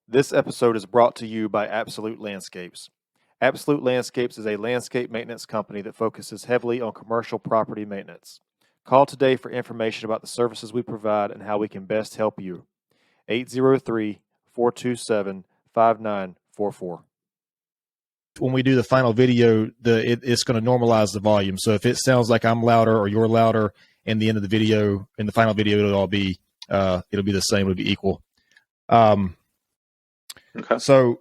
This episode is brought to you by Absolute Landscapes. Absolute Landscapes is a landscape maintenance company that focuses heavily on commercial property maintenance. Call today for information about the services we provide and how we can best help you. 803-427-5944. When we do the final video, it's going to normalize the volume. So if it sounds like I'm louder or you're louder in the end of the video, in the final video, it'll be the same. It'll be equal. Okay. So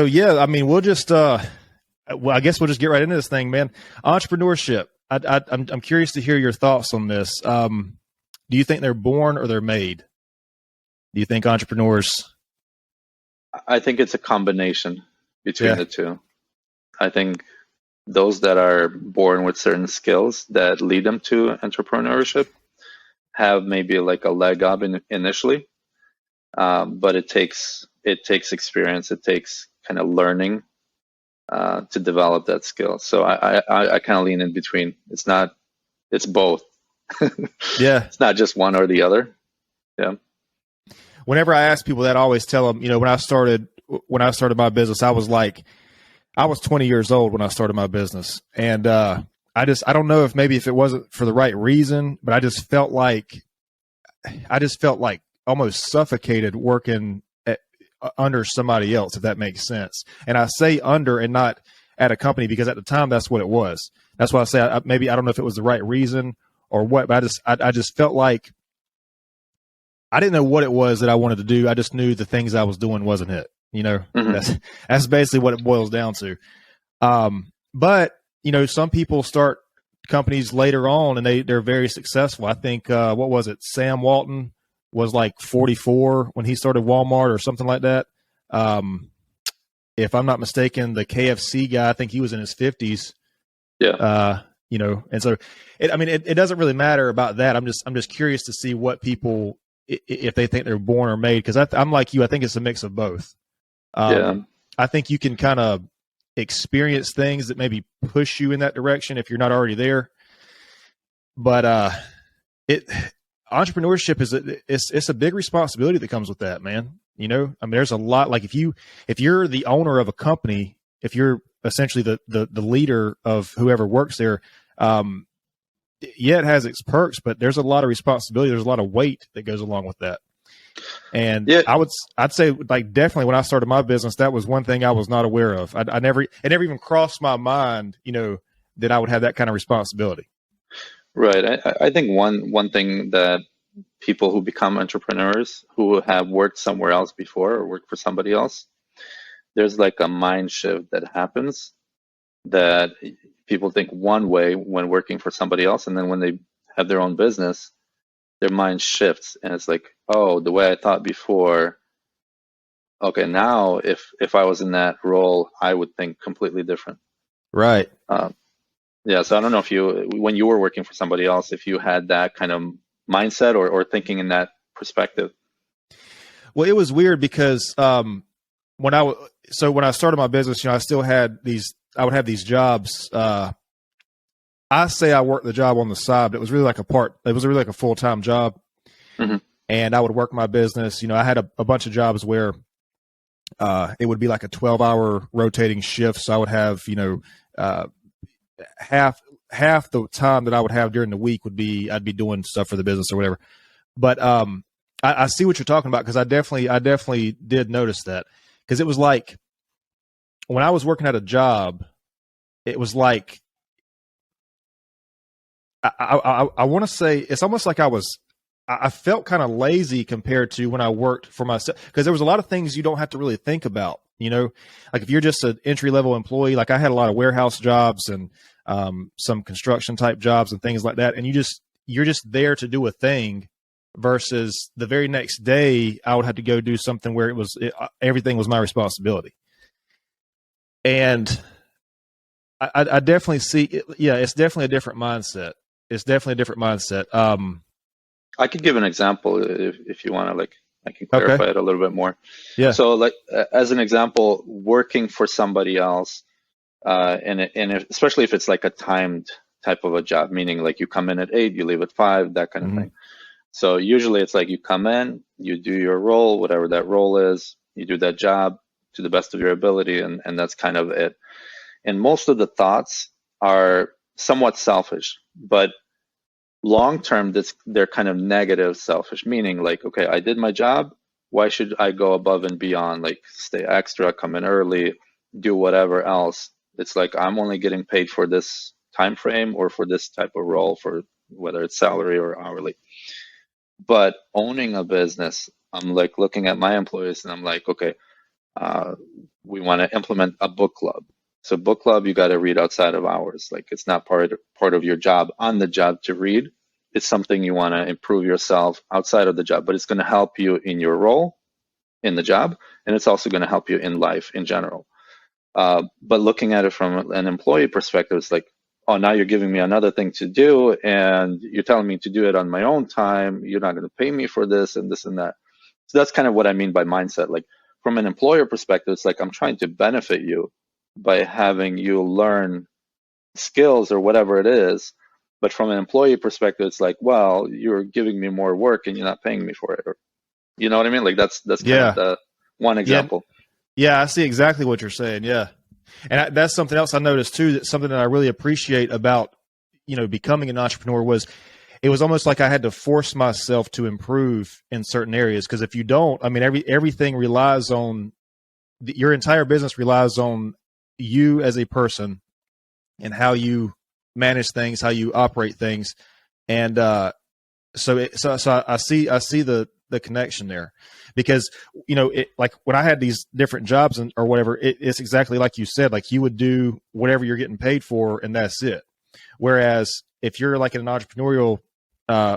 yeah, I mean, we'll just, I guess we'll just get right into this thing, man. Entrepreneurship. I'm curious to hear your thoughts on this. Do you think they're born or they're made? Do you think entrepreneurs? I think it's a combination between the two. I think those that are born with certain skills that lead them to entrepreneurship have maybe like a leg up initially, but it takes experience. It takes kind of learning to develop that skill. So I kind of lean in between. It's both. Yeah. It's not just one or the other. Yeah. Whenever I ask people that, I always tell them, when I started my business, I was 20 years old when I started my business. And I don't know if it wasn't for the right reason, but I just felt like almost suffocated working under somebody else, if that makes sense. And I say under and not at a company because at the time that's what it was. That's why I say I don't know if it was the right reason or what, but I just felt like I didn't know what it was that I wanted to do. I just knew the things I was doing wasn't it. Mm-hmm. That's basically what it boils down to. But some people start companies later on and they're very successful. I think what was it? Sam Walton was like 44 when he started Walmart or something like that. If I'm not mistaken, the KFC guy, I think he was in his 50s. Yeah. And so it doesn't really matter about that. I'm just curious to see what people, if they think they're born or made, because I'm like you. I think it's a mix of both. I think you can kind of experience things that maybe push you in that direction if you're not already there. But entrepreneurship it's a big responsibility that comes with that, man. There's a lot. Like if you're the owner of a company, if you're essentially the leader of whoever works there, it has its perks, but there's a lot of responsibility. There's a lot of weight that goes along with that. And I'd say like definitely when I started my business, that was one thing I was not aware of. It never even crossed my mind, that I would have that kind of responsibility. Right. I think one thing that people who become entrepreneurs who have worked somewhere else before or worked for somebody else, there's like a mind shift that happens that people think one way when working for somebody else, and then when they have their own business, their mind shifts and it's like, oh, the way I thought before, okay, now if I was in that role, I would think completely different. Right. Yeah, so I don't know if when you were working for somebody else, if you had that kind of mindset or thinking in that perspective. Well, it was weird because when I started my business, I still had I would have these jobs. I say I worked the job on the side, but it was really like a full-time job. Mm-hmm. And I would work my business. I had a bunch of jobs where it would be like a 12-hour rotating shift. So I would have, half the time that I would have during the week I'd be doing stuff for the business or whatever. But I see what you're talking about because I definitely did notice that, because it was like when I was working at a job, it was like I want to say it's almost like I felt kind of lazy compared to when I worked for myself, because there was a lot of things you don't have to really think about. Like if you're just an entry-level employee, like I had a lot of warehouse jobs and some construction type jobs and things like that. And you're just there to do a thing, versus the very next day I would have to go do something where everything was my responsibility. And I definitely see, it's definitely a different mindset. I could give an example if you want to, I can clarify it a little bit more. Yeah. So as an example, working for somebody else, and especially if it's like a timed type of a job, meaning like you come in at 8, you leave at 5, that kind of thing. So usually it's like you come in, you do your role, whatever that role is, You do that job to the best of your ability, and that's kind of it. And most of the thoughts are somewhat selfish, but long term, they're kind of negative selfish, meaning like, okay, I did my job. Why should I go above and beyond, like stay extra, come in early, do whatever else? It's like I'm only getting paid for this time frame or for this type of role, for whether it's salary or hourly. But owning a business, I'm like looking at my employees and I'm like, okay, uh, we want to implement a book club. So book club, you got to read outside of hours. Like it's not part of your job on the job to read. It's something you want to improve yourself outside of the job, but it's going to help you in your role in the job, and it's also going to help you in life in general. But looking at it from an employee perspective, it's like, oh, now you're giving me another thing to do, and you're telling me to do it on my own time. You're not going to pay me for this and this and that. So that's kind of what I mean by mindset. Like from an employer perspective, it's like I'm trying to benefit you by having you learn skills or whatever it is. But from an employee perspective, it's like, well, you're giving me more work and you're not paying me for it. Or, you know what I mean? Like that's kind of the one example. Yeah, I see exactly what you're saying. Yeah. And that's something else I noticed too, that something that I really appreciate about, becoming an entrepreneur was it was almost like I had to force myself to improve in certain areas. Because if you don't, I mean, everything relies on your entire business relies on you as a person and how you manage things, how you operate things. And so I see the connection there, because like when I had these different jobs or whatever, it's exactly like you said. Like you would do whatever you're getting paid for, and that's it. Whereas if you're like in an entrepreneurial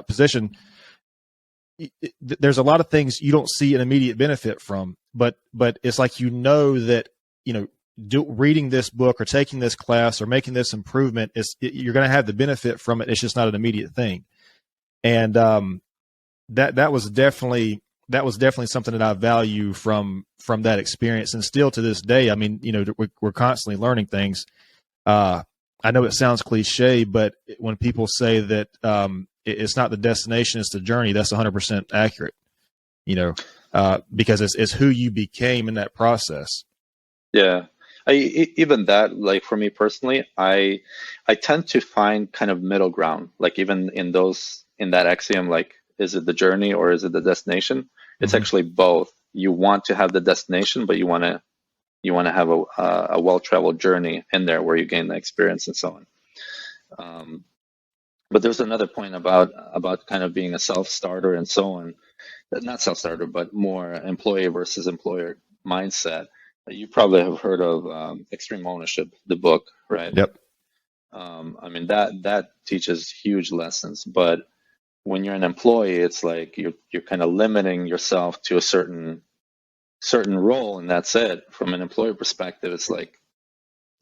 position, there's a lot of things you don't see an immediate benefit from, but it's like that reading this book or taking this class or making this improvement you're going to have the benefit from it. It's just not an immediate thing. And that was definitely something that I value from that experience, and still to this day. I mean, we're constantly learning things. I know it sounds cliche, but when people say that it's not the destination, it's the journey, that's 100% accurate. Because it's who you became in that process. Yeah. Even that, like for me personally, I tend to find kind of middle ground. Like even in that axiom, like, is it the journey or is it the destination? It's actually both. You want to have the destination, but you want to have a well-traveled journey in there where you gain the experience and so on. But there's another point about kind of being a self-starter and so on. Not self-starter, but more employee versus employer mindset. You probably have heard of Extreme Ownership, the book, right? Yep. I mean that teaches huge lessons, but when you're an employee, it's like you're kind of limiting yourself to a certain role, and that's it. From an employer perspective, it's like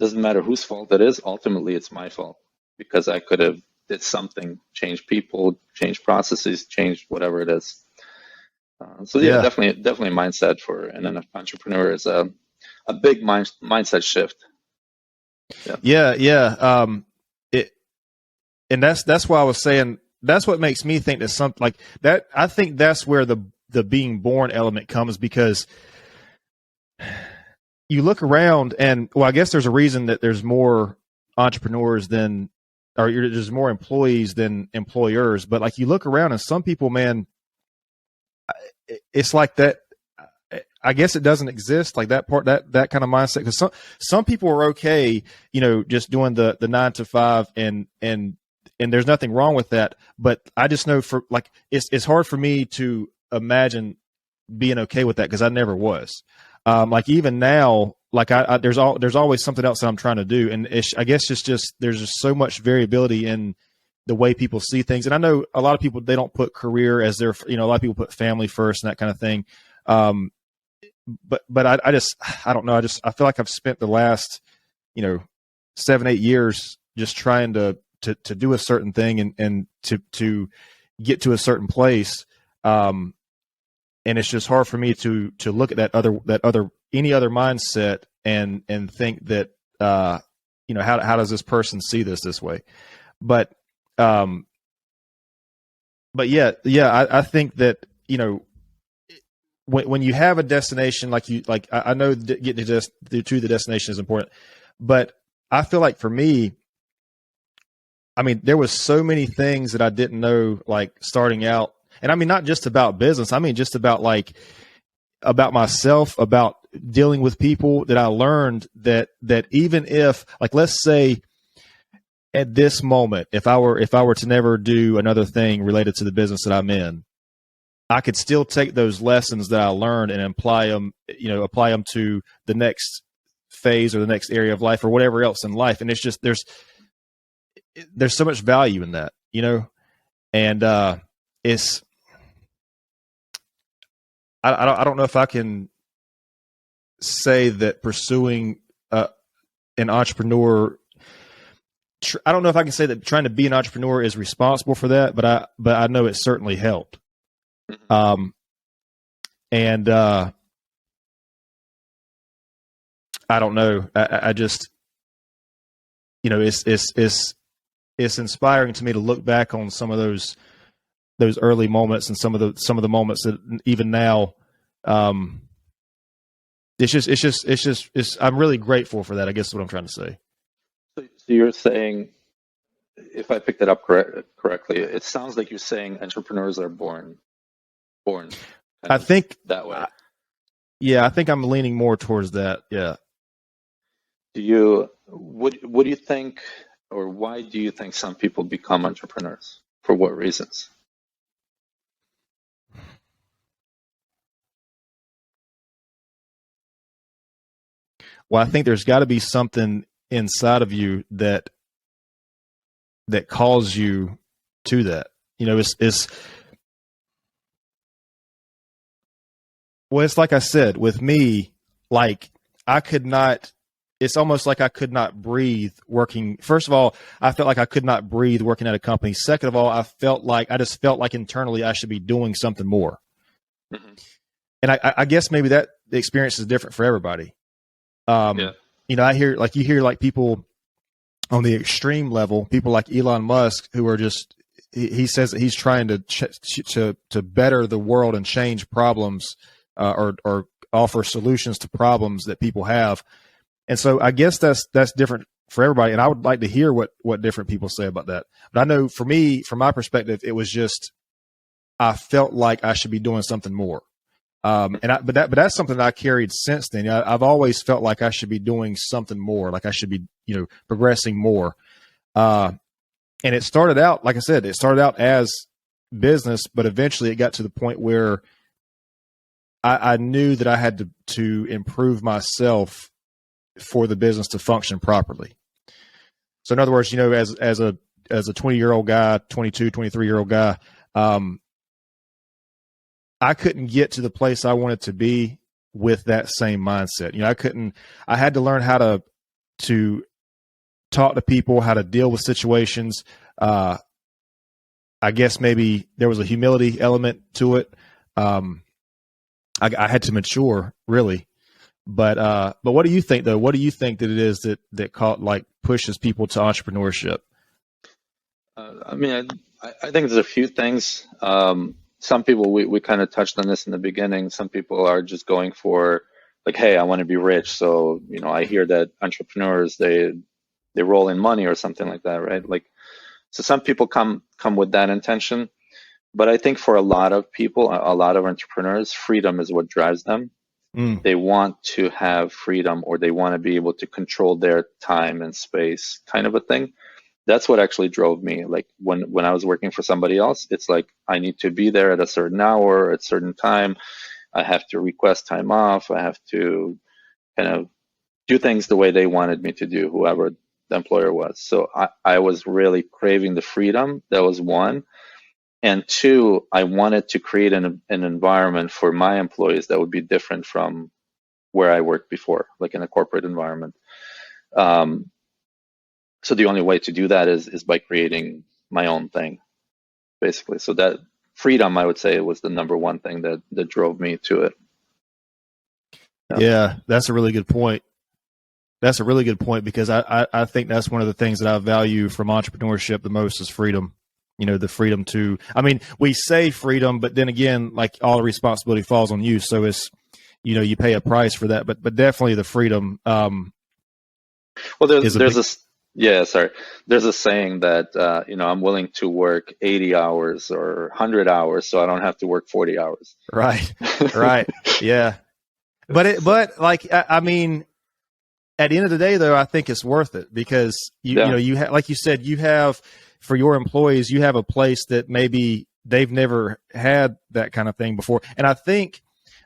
doesn't matter whose fault it is. Ultimately, it's my fault because I could have did something, change people, change processes, change whatever it is. So yeah, definitely mindset for an entrepreneur is a big mindset shift. Yeah. And that's why I was saying that's what makes me think that something like that. I think that's where the being born element comes, because you look around and, well, I guess there's a reason that there's more entrepreneurs or there's more employees than employers. But like you look around and some people, man, it's like that. I guess it doesn't exist, like that part, that kind of mindset. Because some people are okay, just doing the 9 to 5, and there's nothing wrong with that. But I just know for like it's hard for me to imagine being okay with that, because I never was. Like even now, like there's always something else that I'm trying to do, and I guess it's just there's just so much variability in the way people see things. And I know a lot of people, they don't put career as their, a lot of people put family first and that kind of thing. But I don't know. I feel like I've spent the last, 7-8 years just trying to do a certain thing and to get to a certain place. And it's just hard for me to look at any other mindset and think that, how does this person see this way? But yeah, I think that, when you have a destination, I know getting to the destination is important, but I feel like for me, I mean, there was so many things that I didn't know, like starting out. And I mean, not just about business. I mean, just about about myself, about dealing with people, that I learned that even if, like, let's say at this moment, if I were to never do another thing related to the business that I'm in, I could still take those lessons that I learned and apply them to the next phase or the next area of life or whatever else in life. And it's just, there's so much value in that, and it's, I don't know if I can say that pursuing an entrepreneur. I don't know if I can say that trying to be an entrepreneur is responsible for that, but I know it certainly helped. And I don't know. I just, it's inspiring to me to look back on some of those early moments and some of the moments that even now, I'm really grateful for that. I guess is what I'm trying to say. So you're saying, if I picked it up correctly, it sounds like you're saying entrepreneurs are born. I think that way. Yeah, I think I'm leaning more towards that. Yeah. What do you think, or why do you think some people become entrepreneurs? For what reasons? Well, I think there's got to be something inside of you that calls you to that. It's like I said, with me, like it's almost like I could not breathe working. First of all, I felt like I could not breathe working at a company. Second of all, I just felt like internally I should be doing something more. Mm-hmm. And I guess maybe that the experience is different for everybody. Yeah. I hear people on the extreme level, people like Elon Musk, who are just, he says that he's trying to better the world and change problems, or offer solutions to problems that people have. And so I guess that's different for everybody. And I would like to hear what different people say about that. But I know for me, from my perspective, it was just, I felt like I should be doing something more. But that's something that I carried since then. I've always felt like I should be doing something more, like I should be, progressing more. And it started out, like I said, as business, but eventually it got to the point where I knew that I had to improve myself for the business to function properly. So in other words, as a 20-year-old guy, 22, 23-year-old guy, I couldn't get to the place I wanted to be with that same mindset. I had to learn how to talk to people, how to deal with situations. I guess maybe there was a humility element to it. I had to mature, really. But what do you think, though? What do you think that it is that pushes people to entrepreneurship? I think there's a few things. Some people, we kind of touched on this in the beginning. Some people are just going for, like, hey, I want to be rich. So, I hear that entrepreneurs, they roll in money or something like that, right? Like, so some people come with that intention. But I think for a lot of people, a lot of entrepreneurs, freedom is what drives them. Mm. They want to have freedom, or they want to be able to control their time and space, kind of a thing. That's what actually drove me. Like when I was working for somebody else, it's like I need to be there at a certain hour, at a certain time. I have to request time off. I have to kind of do things the way they wanted me to do, whoever the employer was. So I was really craving the freedom. That was one. And two, I wanted to create an environment for my employees that would be different from where I worked before, like in a corporate environment. So the only way to do that is by creating my own thing, basically. So that freedom, I would say, was the number one thing that drove me to it. Yeah, that's a really good point. That's a really good point, because I think that's one of the things that I value from entrepreneurship the most is freedom. the freedom to, I mean, we say freedom, but then again, like all the responsibility falls on you. So it's, you pay a price for that, but definitely the freedom, Well, is a big, yeah, sorry. There's a saying that I'm willing to work 80 hours or 100 hours so I don't have to work 40 hours. right. Right. Yeah. So, But like, I mean, at the end of the day though, I think it's worth it because yeah, like you said, you have, for your employees, you have a place that maybe they've never had that kind of thing before. And I think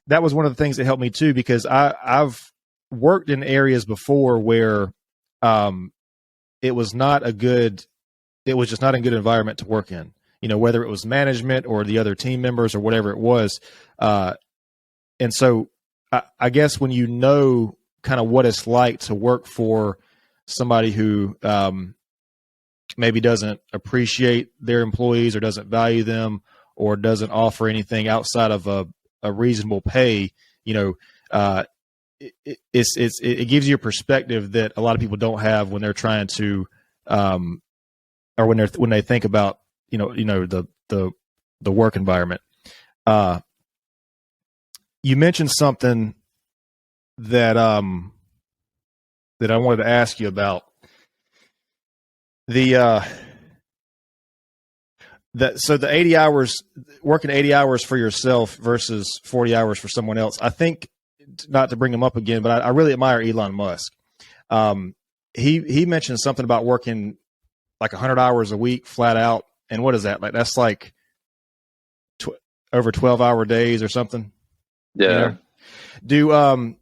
that was one of the things that helped me too, because I've worked in areas before where, um, it was not a good, it was just not a good environment to work in, whether it was management or the other team members or whatever it was. And so I guess when kind of what it's like to work for somebody who, maybe doesn't appreciate their employees or doesn't value them or doesn't offer anything outside of a reasonable pay, it gives you a perspective that a lot of people don't have when they're trying to, or when they think about, the work environment. You mentioned something that, that I wanted to ask you about. So the 80 hours, working 80 hours for yourself versus 40 hours for someone else. I think, not to bring him up again, but I really admire Elon Musk. He mentioned something about working like 100 hours a week flat out. And what is that? Like, that's like over 12-hour days or something, yeah. Do, well,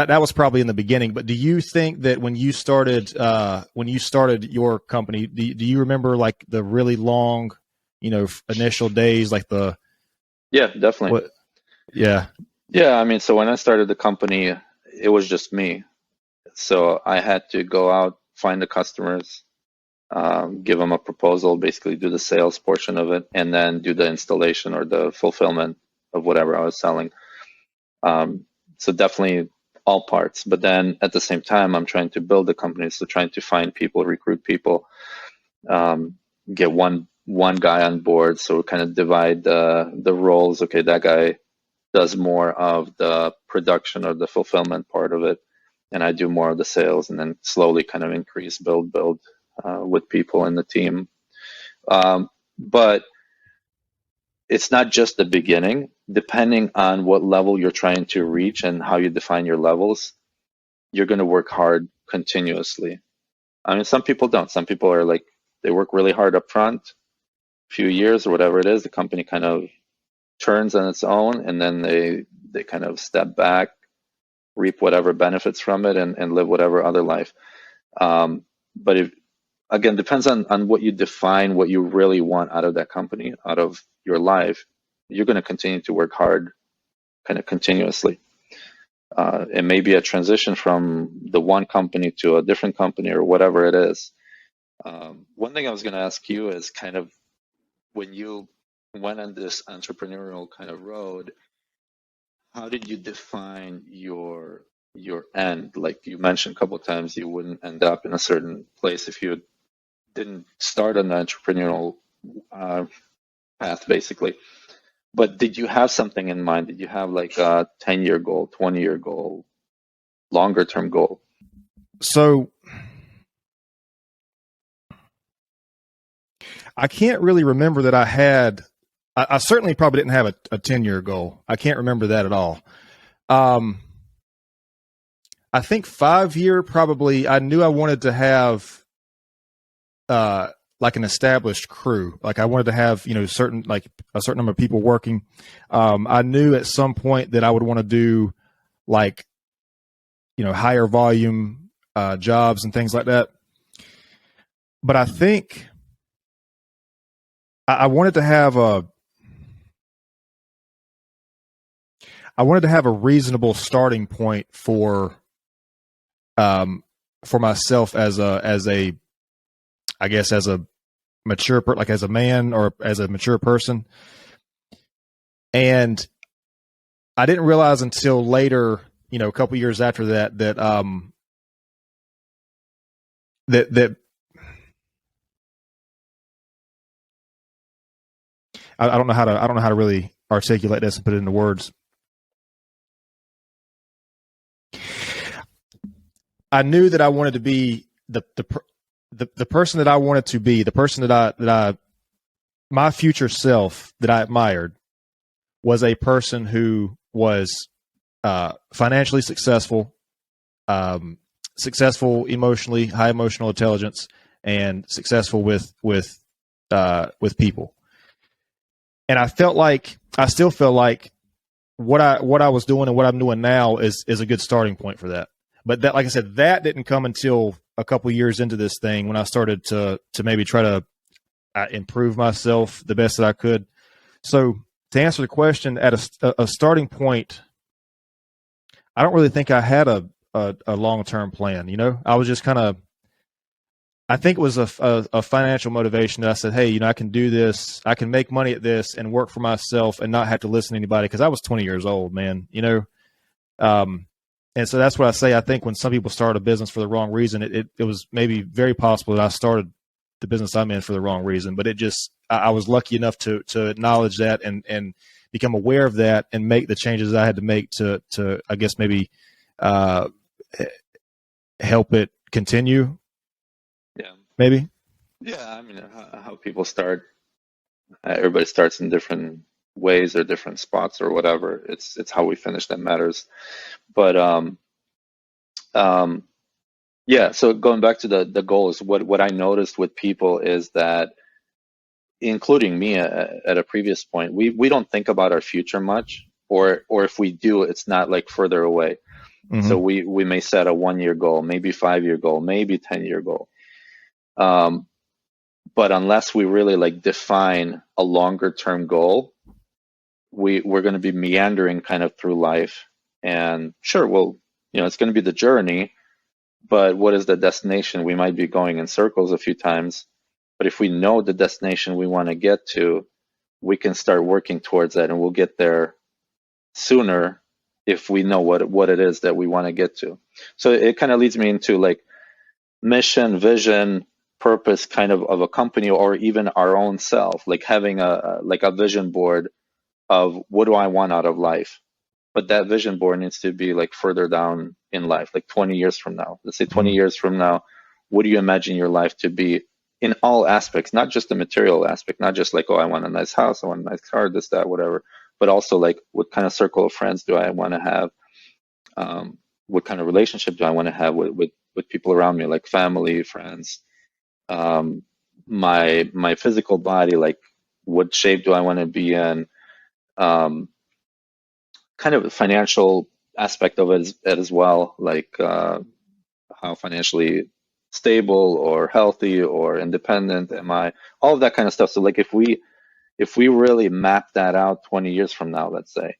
that was probably in the beginning, but do you think that when you started your company, do you remember like the really long, initial days, like Yeah, definitely. what? Yeah. Yeah, I mean, so when I started the company, it was just me. So I had to go out, find the customers, give them a proposal, basically do the sales portion of it, and then do the installation or the fulfillment of whatever I was selling. So definitely all parts. But then at the same time, I'm trying to build the company, so trying to find people, recruit people, get one guy on board. So kind of divide the roles. Okay, that guy does more of the production or the fulfillment part of it, and I do more of the sales, and then slowly kind of increase, build with people in the team. But it's not just the beginning. Depending on what level you're trying to reach and how you define your levels, you're going to work hard continuously. I mean, some people don't. Some people are like, they work really hard up front, few years or whatever it is, the company kind of turns on its own, and then they kind of step back, reap whatever benefits from it, and live whatever other life. But if, again, depends on what you define, what you really want out of that company, out of your life. You're going to continue to work hard kind of continuously. It may be a transition from the one company to a different company or whatever it is. One thing I was going to ask you is kind of when you went on this entrepreneurial kind of road, how did you define your end? Like you mentioned a couple of times, you wouldn't end up in a certain place if you didn't start an entrepreneurial path, basically. But did you have something in mind? Did you have like a 10-year goal, 20-year goal, longer term goal? So I can't really remember that I had. I certainly probably didn't have a 10-year goal. I can't remember that at all. I think 5-year probably. I knew I wanted to have like an established crew. Like I wanted to have certain, like a certain number of people working. I knew at some point that I would want to do like higher volume jobs and things like that. But I think I wanted to have a reasonable starting point for myself as a I guess as a mature like as a man or as a mature person. And I didn't realize until later, a couple years after that that I don't know how to really articulate this and put it into words. I knew that I wanted to be the person that I wanted to be, the person that I my future self that I admired was a person who was financially successful, successful emotionally, high emotional intelligence, and successful with people. And I still feel like what I was doing and what I'm doing now is a good starting point for that. But that, like I said, that didn't come until a couple of years into this thing when I started to maybe try to improve myself the best that I could. So to answer the question, at a starting point, I don't really think I had a long-term plan. You know, I was just kind of, I think it was a financial motivation that I said, hey, you know, I can do this. I can make money at this and work for myself and not have to listen to anybody, because I was 20 years old, man, you know. And so that's what I say. I think when some people start a business for the wrong reason, it was maybe very possible that I started the business I'm in for the wrong reason. But it just, I was lucky enough to acknowledge that and become aware of that and make the changes I had to make to I guess maybe help it continue. Yeah. Maybe. Yeah. I mean, how people start, everybody starts in different ways or different spots or whatever. It's how we finish that matters. But yeah. So going back to the goals, what I noticed with people is that, including me at a previous point, we don't think about our future much, or if we do, it's not like further away. Mm-hmm. So we may set a 1 year goal, maybe 5 year goal, maybe 10 year goal. But unless we really like define a longer term goal, we're going to be meandering kind of through life. And sure, well, you know, it's going to be the journey, but what is the destination? We might be going in circles a few times, but if we know the destination we want to get to, we can start working towards that, and we'll get there sooner if we know what it is that we want to get to. So it kind of leads me into like mission, vision, purpose kind of a company, or even our own self, like having a vision board of what do I want out of life. But that vision board needs to be like further down in life, like 20 years from now. Let's say 20 years from now, what do you imagine your life to be in all aspects, not just the material aspect, not just like, oh, I want a nice house, I want a nice car, this, that, whatever, but also like what kind of circle of friends do I want to have? What kind of relationship do I want to have with people around me, like family, friends, my physical body, like what shape do I want to be in? Kind of a financial aspect of it as well, like how financially stable or healthy or independent am I? All of that kind of stuff. So like if we really map that out 20 years from now, let's say,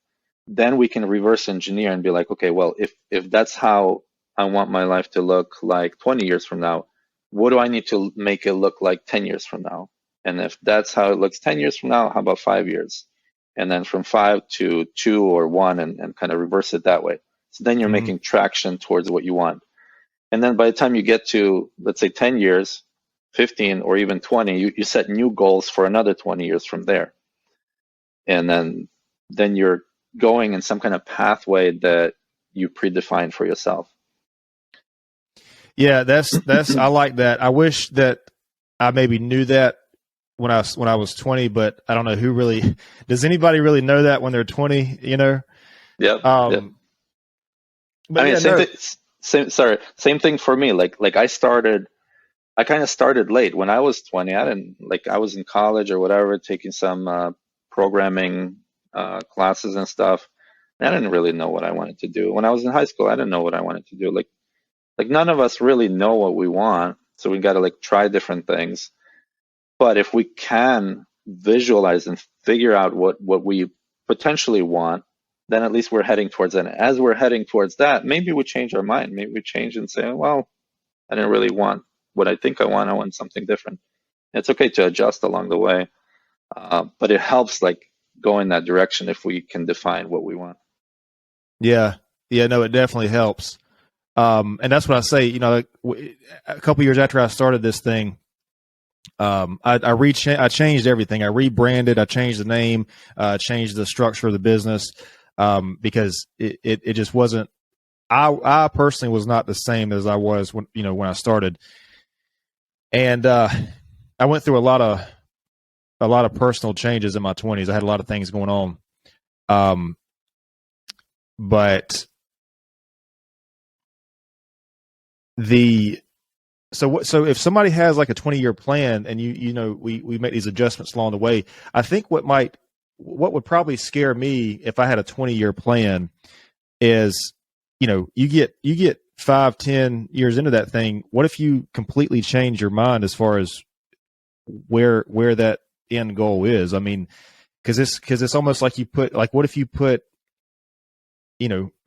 then we can reverse engineer and be like, okay, well, if that's how I want my life to look like 20 years from now, what do I need to make it look like 10 years from now? And if that's how it looks 10 years from now, how about 5 years? And then from 5 to 2 or 1, and kind of reverse it that way. So then you're making traction towards what you want. And then by the time you get to, let's say, 10 years, 15, or even 20, you set new goals for another 20 years from there. And then you're going in some kind of pathway that you predefine for yourself. Yeah, that's I like that. I wish that I maybe knew that when I was 20, but I don't know who really does. Anybody really know that when they're 20? You know. Yep. But I mean, same thing for me. Like I kind of started late when I was 20. I was in college or whatever, taking some programming classes and stuff. And I didn't really know what I wanted to do. When I was in high school, I didn't know what I wanted to do. Like none of us really know what we want, so we got to like try different things. But if we can visualize and figure out what we potentially want, then at least we're heading towards that. And as we're heading towards that, maybe we change our mind. Maybe we change and say, well, I didn't really want what I think I want. I want something different. It's okay to adjust along the way, but it helps like go in that direction if we can define what we want. Yeah, no, it definitely helps. And that's what I say. You know, like, a couple years after I started this thing, I changed everything. I rebranded. I changed the name. Changed the structure of the business because it just wasn't. I personally was not the same as I was when I started, and I went through a lot of personal changes in my 20s. I had a lot of things going on, but so if somebody has like a 20-year plan and we make these adjustments along the way, I think what would probably scare me if I had a 20-year plan is, you get 5-10 years into that thing. What if you completely change your mind as far as where that end goal is? I mean, because it's almost like what if you put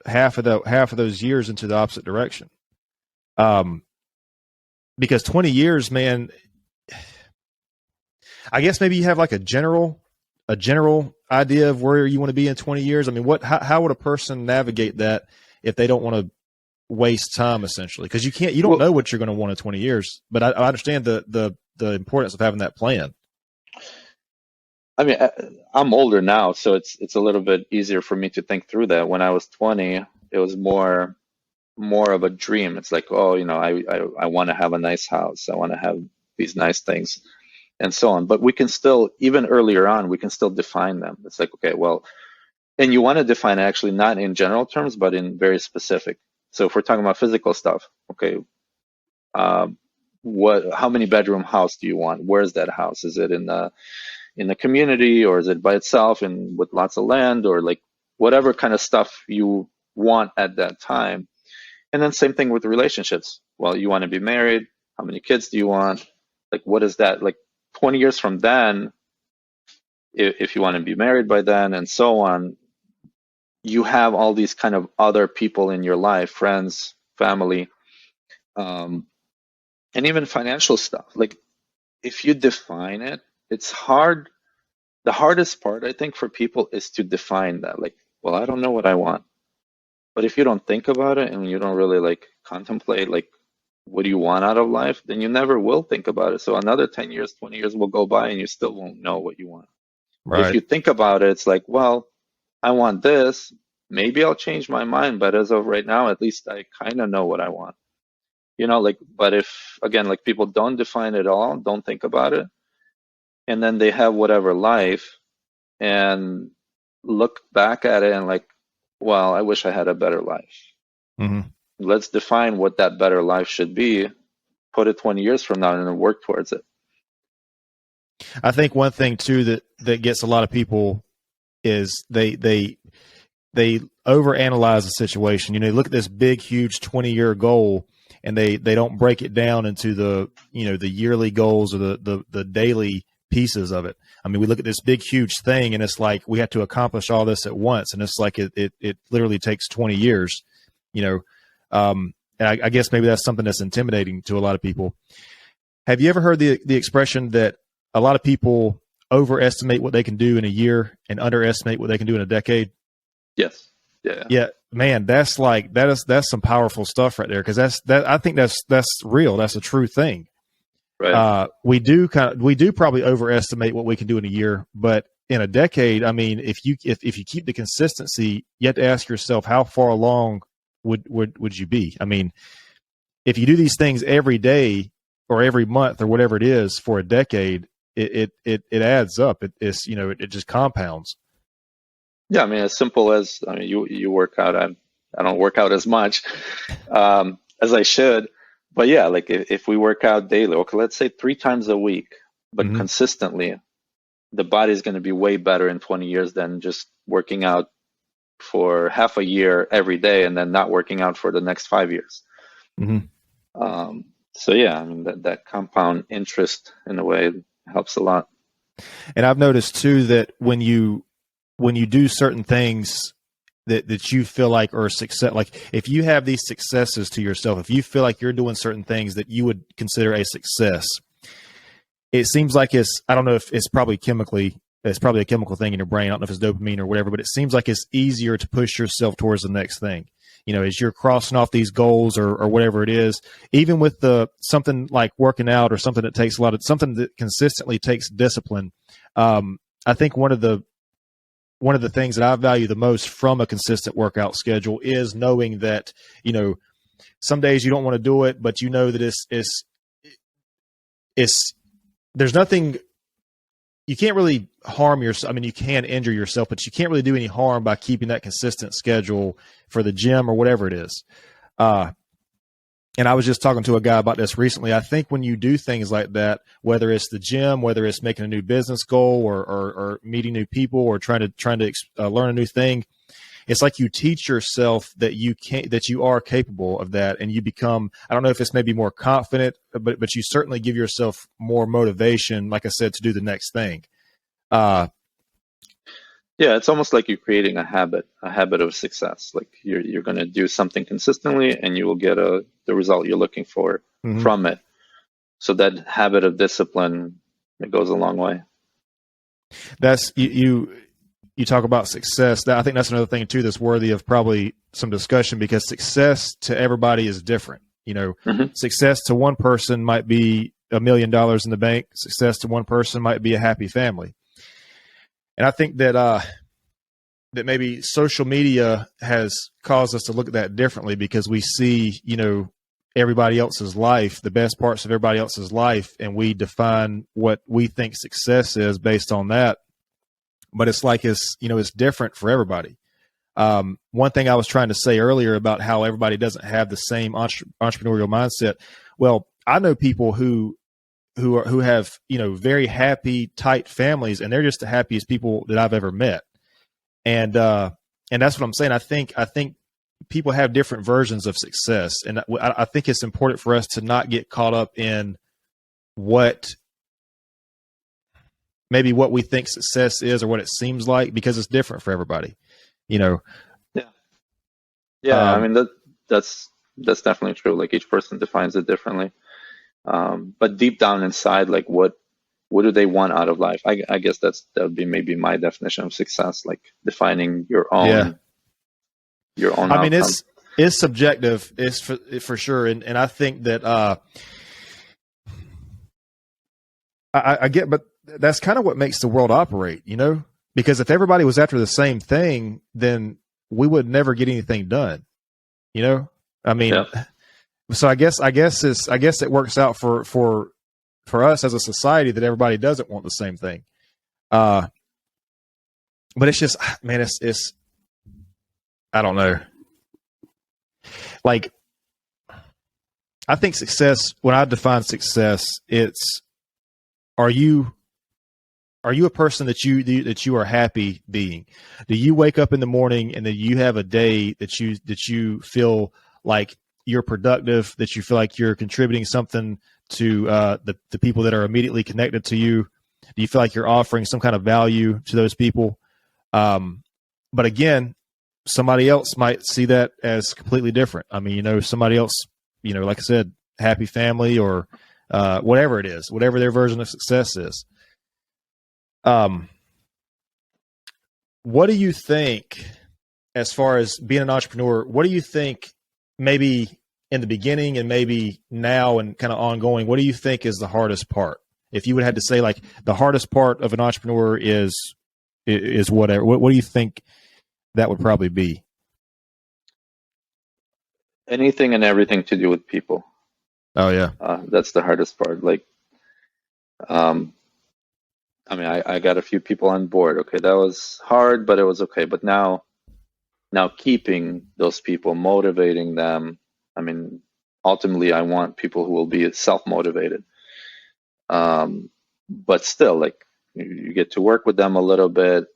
half of those years into the opposite direction? Because 20 years, man, I guess maybe you have like a general idea of where you want to be in 20 years. I mean, how would a person navigate that if they don't want to waste time, essentially? Because you don't know what you're going to want in 20 years, but I understand the importance of having that plan. I mean, I'm older now, so it's a little bit easier for me to think through that. When I was 20, it was more of a dream. It's like, oh, I want to have a nice house. I want to have these nice things and so on. But we can still, even earlier on, we can still define them. It's like, okay, well, and you want to define it actually not in general terms, but in very specific. So if we're talking about physical stuff, okay, how many bedroom house do you want? Where's that house? Is it in the community, or is it by itself and with lots of land, or like whatever kind of stuff you want at that time? And then same thing with relationships. Well, you want to be married. How many kids do you want? Like, what is that? Like 20 years from then, if you want to be married by then and so on, you have all these kind of other people in your life, friends, family, and even financial stuff. Like if you define it, it's hard. The hardest part, I think, for people is to define that. Like, well, I don't know what I want. But if you don't think about it and you don't really like contemplate like what do you want out of life, then you never will think about it. So another 10 years, 20 years will go by and you still won't know what you want. Right. If you think about it, it's like, well, I want this. Maybe I'll change my mind, but as of right now, at least I kind of know what I want. But if, again, like people don't define it all, don't think about it, and then they have whatever life and look back at it and like, well, I wish I had a better life. Mm-hmm. Let's define what that better life should be, put it 20 years from now, and then work towards it. I think one thing too that gets a lot of people is they overanalyze the situation. You look at this big, huge 20-year goal, and they don't break it down into the yearly goals or the daily pieces of it. I mean, we look at this big, huge thing, and it's like we have to accomplish all this at once, and it's like it literally takes 20 years. And I guess maybe that's something that's intimidating to a lot of people. Have you ever heard the expression that a lot of people overestimate what they can do in a year and underestimate what they can do in a decade? Yes. Yeah. Yeah, man, that's some powerful stuff right there. Cause I think that's real. That's a true thing. Right. We do probably overestimate what we can do in a year, but in a decade, I mean, if you keep the consistency, you have to ask yourself, how far along would you be? I mean, if you do these things every day or every month or whatever it is for a decade, it adds up. It just compounds. Yeah, I mean, as simple as, I mean, you work out. I don't work out as much as I should, but yeah, like if we work out daily, okay, let's say 3 times a week, but consistently, the body's going to be way better in 20 years than just working out for half a year every day and then not working out for the next 5 years. So yeah, I mean that compound interest in a way helps a lot. And I've noticed too that when you do certain things that you feel like are a success, like if you have these successes to yourself, if you feel like you're doing certain things that you would consider a success, it seems like I don't know if it's probably a chemical thing in your brain. I don't know if it's dopamine or whatever, but it seems like it's easier to push yourself towards the next thing. as you're crossing off these goals or whatever it is, even with something like working out or something that takes something that consistently takes discipline. I think one of the things that I value the most from a consistent workout schedule is knowing that, some days you don't want to do it, but you know that there's nothing, you can't really harm yourself. I mean, you can injure yourself, but you can't really do any harm by keeping that consistent schedule for the gym or whatever it is. And I was just talking to a guy about this recently. I think when you do things like that, whether it's the gym, whether it's making a new business goal or meeting new people or trying to learn a new thing, it's like you teach yourself that you are capable of that, and you become, I don't know if it's maybe more confident, but you certainly give yourself more motivation, like I said, to do the next thing. Yeah, it's almost like you're creating a habit of success. Like you're going to do something consistently, and you will get the result you're looking for from it. So that habit of discipline, it goes a long way. That's you talk about success. I think that's another thing too that's worthy of probably some discussion, because success to everybody is different. Success to one person might be $1 million in the bank. Success to one person might be a happy family. And I think that that maybe social media has caused us to look at that differently, because we see, everybody else's life, the best parts of everybody else's life, and we define what we think success is based on that. But it's like it's different for everybody. One thing I was trying to say earlier about how everybody doesn't have the same entrepreneurial mindset. Well, I know people who have, very happy, tight families, and they're just the happiest people that I've ever met. And that's what I'm saying. I think people have different versions of success. And I think it's important for us to not get caught up in what we think success is or what it seems like, because it's different for everybody, Yeah. Yeah. I mean, that's definitely true. Like each person defines it differently. But deep down inside, like what do they want out of life? I guess that would be maybe my definition of success, like defining your own, I mean, outcome. it's subjective. It's for sure. And I think that, I get, but that's kind of what makes the world operate, because if everybody was after the same thing, then we would never get anything done. I mean, so I guess it works out for us as a society that everybody doesn't want the same thing. But it's just, man, it's, I don't know. Like, I think success, when I define success, it's, are you a person that you are happy being? Do you wake up in the morning and then you have a day that you feel like you're productive, that you feel like you're contributing something to the people that are immediately connected to you? Do you feel like you're offering some kind of value to those people? But again, somebody else might see that as completely different. I mean, somebody else, like I said, happy family or whatever it is, whatever their version of success is. What do you think, as far as being an entrepreneur, what do you think maybe in the beginning and maybe now and kind of ongoing, what do you think is the hardest part? If you would have to say, like, the hardest part of an entrepreneur is whatever, what do you think that would probably be? Anything and everything to do with people. Oh yeah. That's the hardest part. Like, I mean, I got a few people on board. Okay, that was hard, but it was okay. But now keeping those people, motivating them. I mean, ultimately, I want people who will be self-motivated. But still, like, you get to work with them a little bit.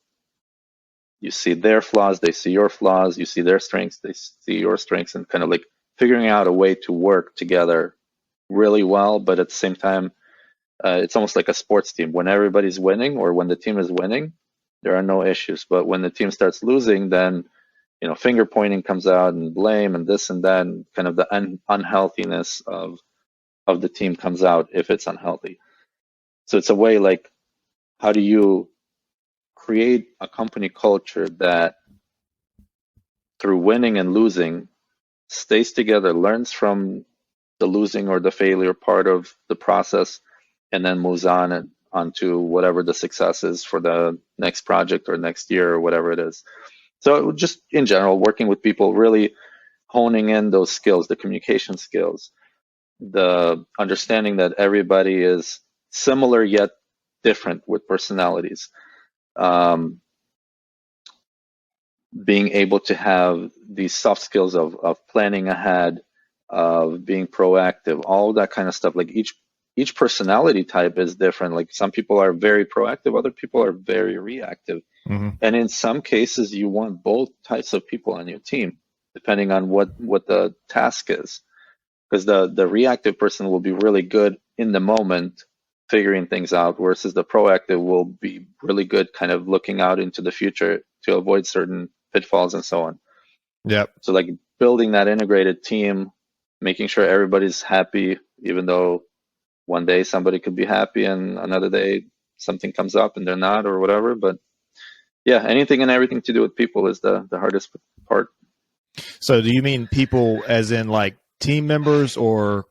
You see their flaws, they see your flaws. You see their strengths, they see your strengths, and kind of like figuring out a way to work together really well. But at the same time, it's almost like a sports team. When everybody's winning or when the team is winning, there are no issues. But when the team starts losing, then finger pointing comes out and blame and this and that, and kind of the unhealthiness of the team comes out if it's unhealthy. So it's a way, like, how do you create a company culture that through winning and losing, stays together, learns from the losing or the failure part of the process, and then moves onto whatever the success is for the next project or next year or whatever it is. So just in general, working with people, really honing in those skills, the communication skills, the understanding that everybody is similar yet different with personalities. Being able to have these soft skills of planning ahead, of being proactive, all that kind of stuff. Like each personality type is different. Like some people are very proactive, other people are very reactive. Mm-hmm. And in some cases, you want both types of people on your team, depending on what the task is. Because the reactive person will be really good in the moment, figuring things out, versus the proactive will be really good kind of looking out into the future to avoid certain pitfalls and so on. Yep. So like building that integrated team, making sure everybody's happy, even though one day somebody could be happy and another day something comes up and they're not or whatever. But yeah, anything and everything to do with people is the hardest part. So do you mean people as in like team members or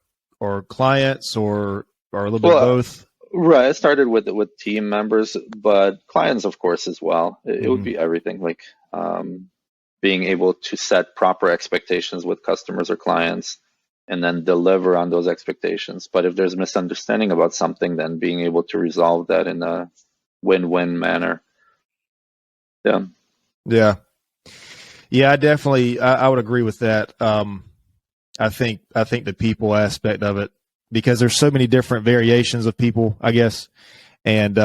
clients or a little bit of both? Right. I started with team members, but clients, of course, as well. It would be everything, like being able to set proper expectations with customers or clients and then deliver on those expectations. But if there's misunderstanding about something, then being able to resolve that in a win-win manner. Yeah. Yeah. Yeah, I definitely, I would agree with that. I think the people aspect of it, because there's so many different variations of people, I guess. And,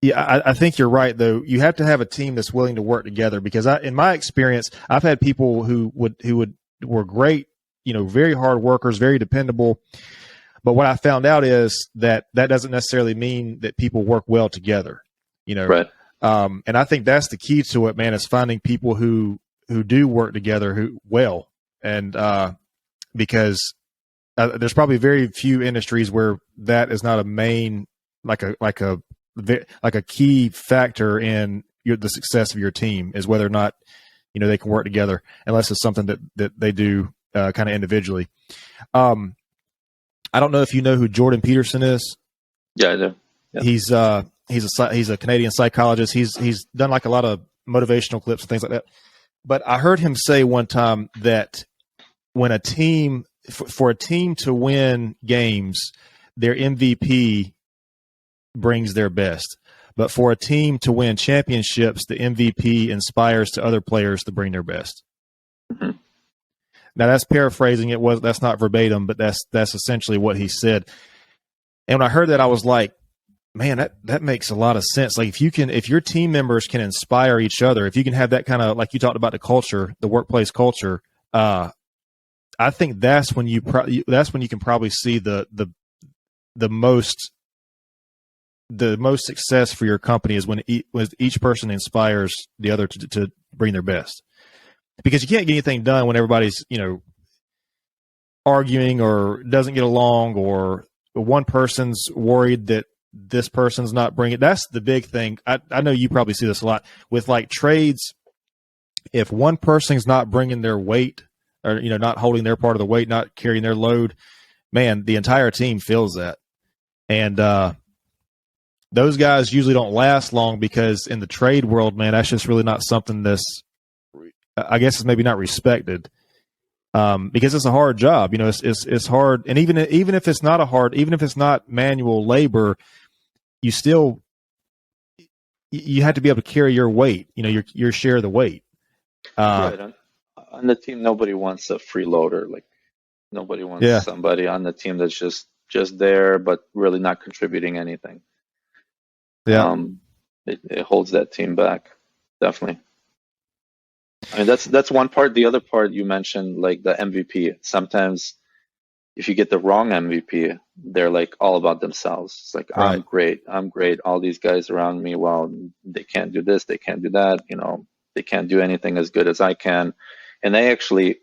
yeah, I think you're right though. You have to have a team that's willing to work together, because in my experience, I've had people who were great, very hard workers, very dependable. But what I found out is that doesn't necessarily mean that people work well together, Right. And I think that's the key to it, man, is finding people who do work together well. And, because there's probably very few industries where that is not a main, like a key factor in the success of your team, is whether or not, they can work together, unless it's something that they do kind of individually. I don't know if you know who Jordan Peterson is. Yeah, I do. Yeah. He's a Canadian psychologist. He's done like a lot of motivational clips and things like that. But I heard him say one time that when a team, for a team to win games, their MVP brings their best. But for a team to win championships, the MVP inspires to other players to bring their best. Mm-hmm. Now that's paraphrasing. That's not verbatim, but that's essentially what he said. And when I heard that, I was like, man, that makes a lot of sense. Like if your team members can inspire each other, if you can have that kind of, like you talked about, the culture, the workplace culture, I think that's when you can probably see the most success for your company, is when each person inspires the other to bring their best. Because you can't get anything done when everybody's, arguing or doesn't get along, or one person's worried that this person's not bringing it. That's the big thing. I know you probably see this a lot with like trades. If one person's not bringing their weight, or, not holding their part of the weight, not carrying their load, man, the entire team feels that. And those guys usually don't last long, because in the trade world, man, that's just really not something that's, I guess, is maybe not respected. Because it's a hard job, it's hard. And even if it's not manual labor, you still, you have to be able to carry your weight, your share of the weight. Right. On the team, nobody wants a freeloader. Like nobody wants somebody on the team that's just there, but really not contributing anything. Yeah. It holds that team back. Definitely. I mean, that's one part. The other part you mentioned, like the MVP. Sometimes if you get the wrong MVP, they're like all about themselves. It's like, right. I'm great. All these guys around me, well, they can't do this, they can't do that. They can't do anything as good as I can. And they actually,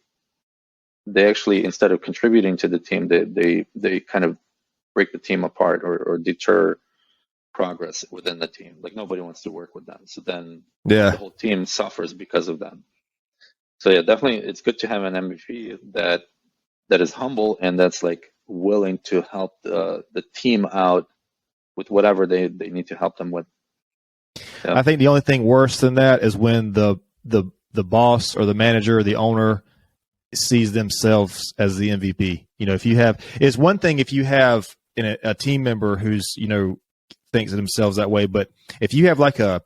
instead of contributing to the team, they kind of break the team apart, or deter progress within the team. Like nobody wants to work with them. So then the whole team suffers because of them. So yeah, definitely it's good to have an MVP that is humble and that's like willing to help the team out with whatever they need to help them with. Yeah. I think the only thing worse than that is when the boss or the manager or the owner sees themselves as the MVP. You know, if you have, it's one thing if you have a team member who's, you know, thinks of themselves that way, but if you have like a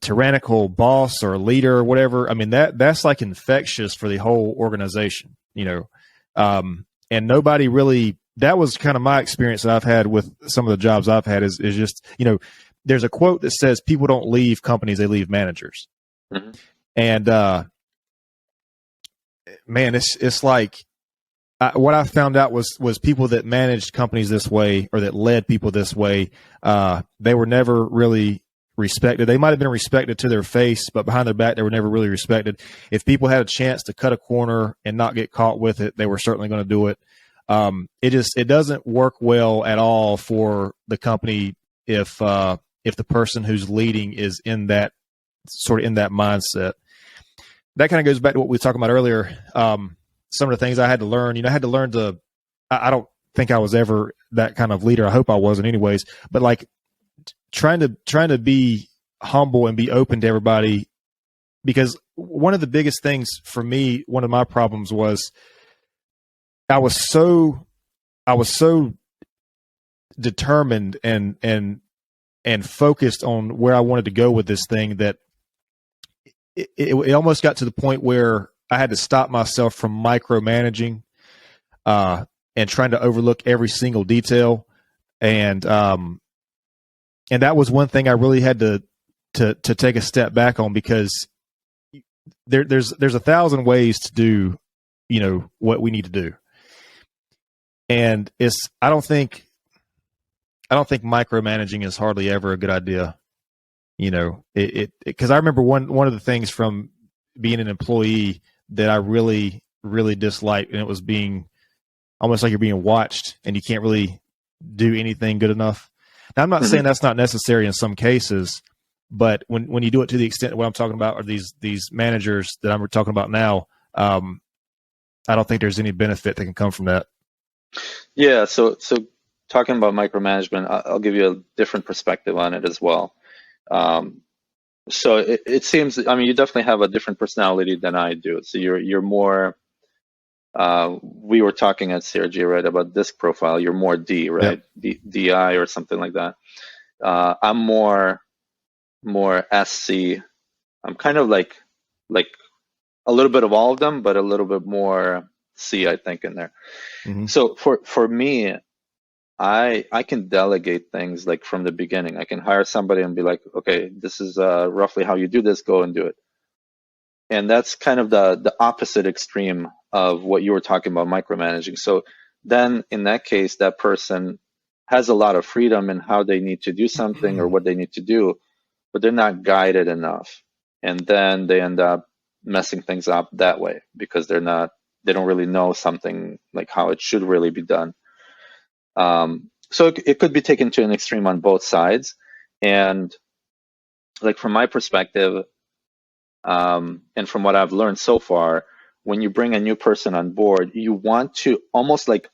tyrannical boss or a leader or whatever, I mean, that's like infectious for the whole organization, you know. And nobody really, that was kind of my experience that I've had with some of the jobs I've had is just, you know, there's a quote that says people don't leave companies, they leave managers. Mm-hmm. And, man, it's like, what I found out was people that managed companies this way or that led people this way, they were never really respected. They might have been respected to their face, but behind their back, they were never really respected. If people had a chance to cut a corner and not get caught with it, they were certainly going to do it. It doesn't work well at all for the company if the person who's leading is in that mindset. That kind of goes back to what we were talking about earlier. Some of the things I had to learn, you know, I had to learn I don't think I was ever that kind of leader. I hope I wasn't anyways, but like trying to be humble and be open to everybody, because one of the biggest things for me, one of my problems was I was so determined and focused on where I wanted to go with this thing that it almost got to the point where I had to stop myself from micromanaging and trying to overlook every single detail. And that was one thing I really had to take a step back on, because there's 1,000 ways to do, you know, what we need to do. And I don't think micromanaging is hardly ever a good idea. You know, because I remember one of the things from being an employee that I really, really disliked, and it was being almost like you're being watched and you can't really do anything good enough. Now, I'm not saying that's not necessary in some cases, but when you do it to the extent what I'm talking about are these managers that I'm talking about now, I don't think there's any benefit that can come from that. Yeah. So talking about micromanagement, I'll give you a different perspective on it as well. So it seems, I mean, you definitely have a different personality than I do. So you're more, we were talking at CRG, right, about disc profile. You're more D, right? Yep. DI or something like that. I'm more SC. I'm kind of like a little bit of all of them, but a little bit more C, I think, in there. Mm-hmm. So for me, I can delegate things like from the beginning. I can hire somebody and be like, okay, this is roughly how you do this, go and do it. And that's kind of the opposite extreme of what you were talking about, micromanaging. So then in that case, that person has a lot of freedom in how they need to do something or what they need to do, but they're not guided enough. And then they end up messing things up that way because they don't really know something like how it should really be done. So it could be taken to an extreme on both sides. And like from my perspective, and from what I've learned so far, when you bring a new person on board, you want to almost like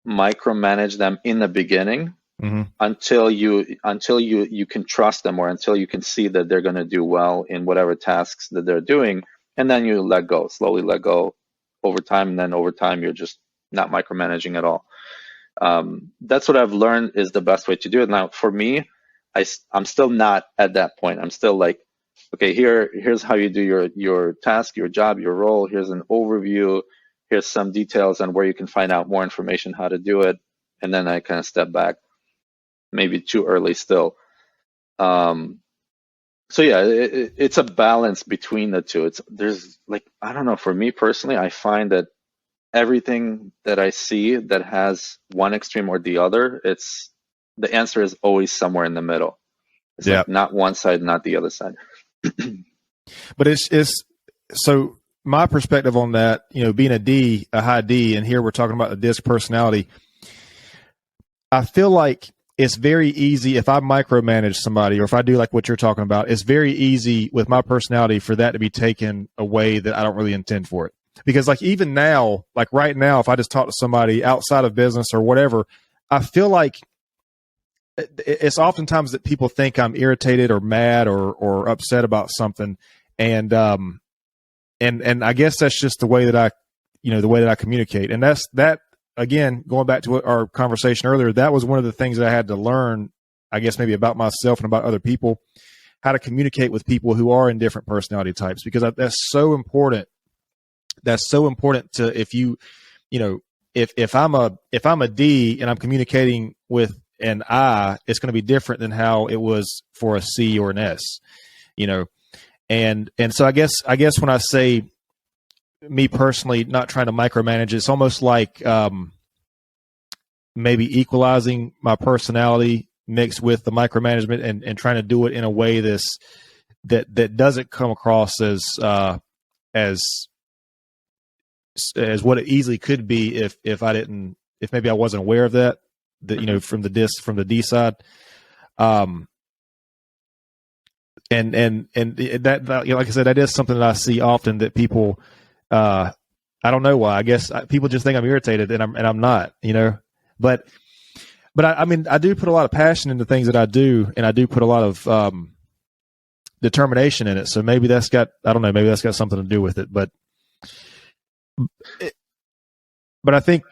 micromanage them in the beginning until you can trust them, or until you can see that they're going to do well in whatever tasks that they're doing. And then you slowly let go over time. And then over time, you're just not micromanaging at all. That's what I've learned is the best way to do it. Now, for me, I'm still not at that point. I'm still like, okay, here's how you do your task, your job, your role. Here's an overview. Here's some details on where you can find out more information, how to do it. And then I kind of step back, maybe too early still. So yeah, it's a balance between the two. There's like, I don't know, for me personally, I find that everything that I see that has one extreme or the other, the answer is always somewhere in the middle. It's like not one side, not the other side. But it's so my perspective on that, you know, being a high D, and here we're talking about the disc personality. I feel like it's very easy if I micromanage somebody, or if I do like what you're talking about, it's very easy with my personality for that to be taken away that I don't really intend for it. Because like even now, like right now, if I just talk to somebody outside of business or whatever, I feel like it's oftentimes that people think I'm irritated or mad or upset about something. And I guess that's just the way that I communicate. And that, again, going back to our conversation earlier, that was one of the things that I had to learn, I guess, maybe about myself and about other people, how to communicate with people who are in different personality types, because that's so important. That's so important to, if I'm a D and I'm communicating with an I, it's going to be different than how it was for a C or an S, and so I guess when I say, me personally, not trying to micromanage, it's almost like maybe equalizing my personality mixed with the micromanagement and trying to do it in a way that doesn't come across as what it easily could be if maybe I wasn't aware of that from the D side. And that like I said, that is something that I see often, that people, I don't know why. I guess people just think I'm irritated, and I'm not, But I mean, I do put a lot of passion into things that I do, and I do put a lot of determination in it. So maybe that's got something to do with it. But I think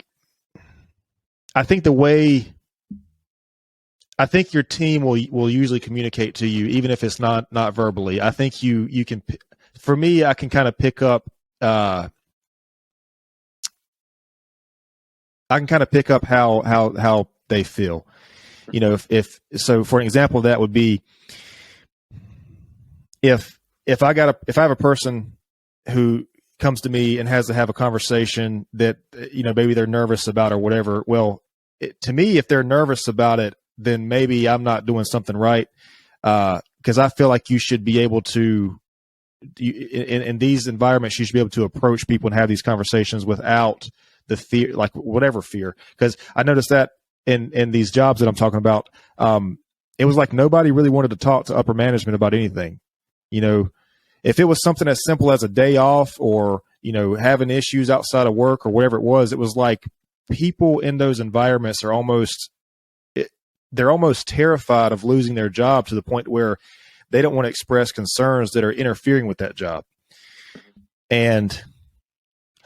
the way, I think your team will usually communicate to you, even if it's not verbally. I think you can. For me, I can kind of pick up. I can kind of pick up how they feel. If so, for an example, that would be if I have a person who comes to me and has to have a conversation that maybe they're nervous about or whatever. Well, to me, if they're nervous about it, then maybe I'm not doing something right, because I feel like you should be able to, in these environments, you should be able to approach people and have these conversations without the fear, like whatever fear. Because I noticed that in these jobs that I'm talking about, it was like nobody really wanted to talk to upper management about anything. If it was something as simple as a day off or, having issues outside of work or whatever it was like people in those environments are almost terrified of losing their job, to the point where they don't want to express concerns that are interfering with that job. And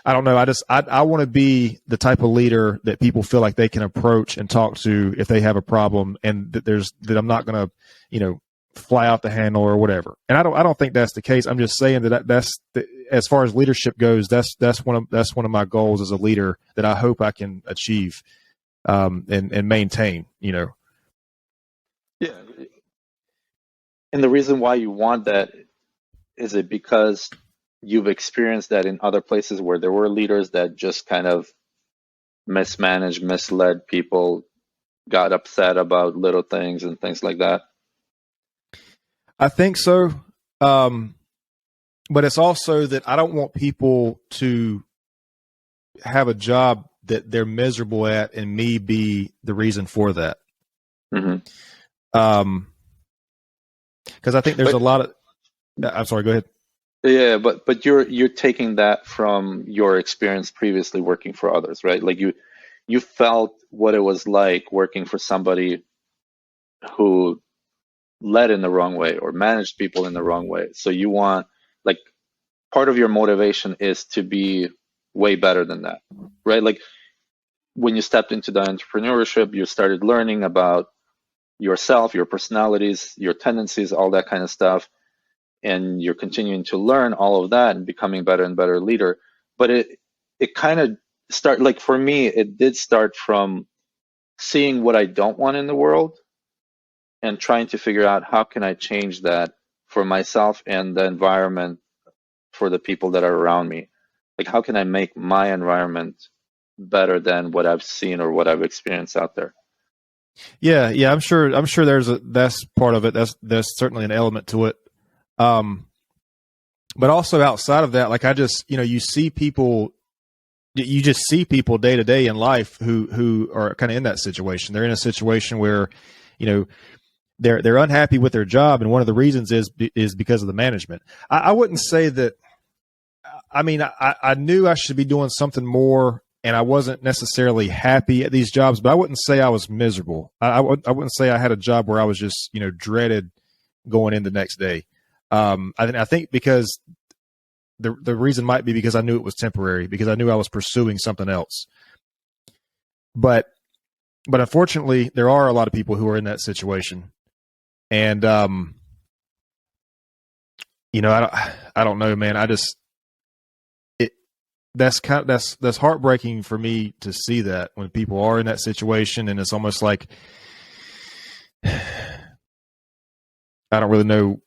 I don't know. I want to be the type of leader that people feel like they can approach and talk to if they have a problem, and that I'm not going to, fly out the handle or whatever. And I don't think that's the case. I'm just saying that's as far as leadership goes, that's one of my goals as a leader that I hope I can achieve, and maintain, Yeah. And the reason why you want that, is it because you've experienced that in other places where there were leaders that just kind of mismanaged, misled people, got upset about little things and things like that? I think so. But it's also that I don't want people to have a job that they're miserable at and me be the reason for that. Mm-hmm. Because I think there's a lot of. I'm sorry. Go ahead. Yeah, but you're taking that from your experience previously working for others, right? Like you felt what it was like working for somebody who led in the wrong way or managed people in the wrong way. So you want, like, part of your motivation is to be way better than that, right? Like when you stepped into the entrepreneurship, you started learning about yourself, your personalities, your tendencies, all that kind of stuff. And you're continuing to learn all of that and becoming better and better leader. But it kind of like for me, it did start from seeing what I don't want in the world and trying to figure out how can I change that for myself and the environment for the people that are around me. Like, how can I make my environment better than what I've seen or what I've experienced out there? Yeah. I'm sure that's part of it. That's certainly an element to it. But also outside of that, like I just, you see people you just see people day to day in life who are kind of in that situation. They're in a situation where, you know, they're unhappy with their job, and one of the reasons is because of the management. I wouldn't say that. I mean, I knew I should be doing something more, and I wasn't necessarily happy at these jobs, but I wouldn't say I was miserable. I wouldn't say I had a job where I was just, you know, dreaded going in the next day. I think because the reason might be because I knew it was temporary, because I knew I was pursuing something else. But unfortunately, there are a lot of people who are in that situation, and you know, I don't know, man. That's heartbreaking for me to see that when people are in that situation, and it's almost like I don't really know.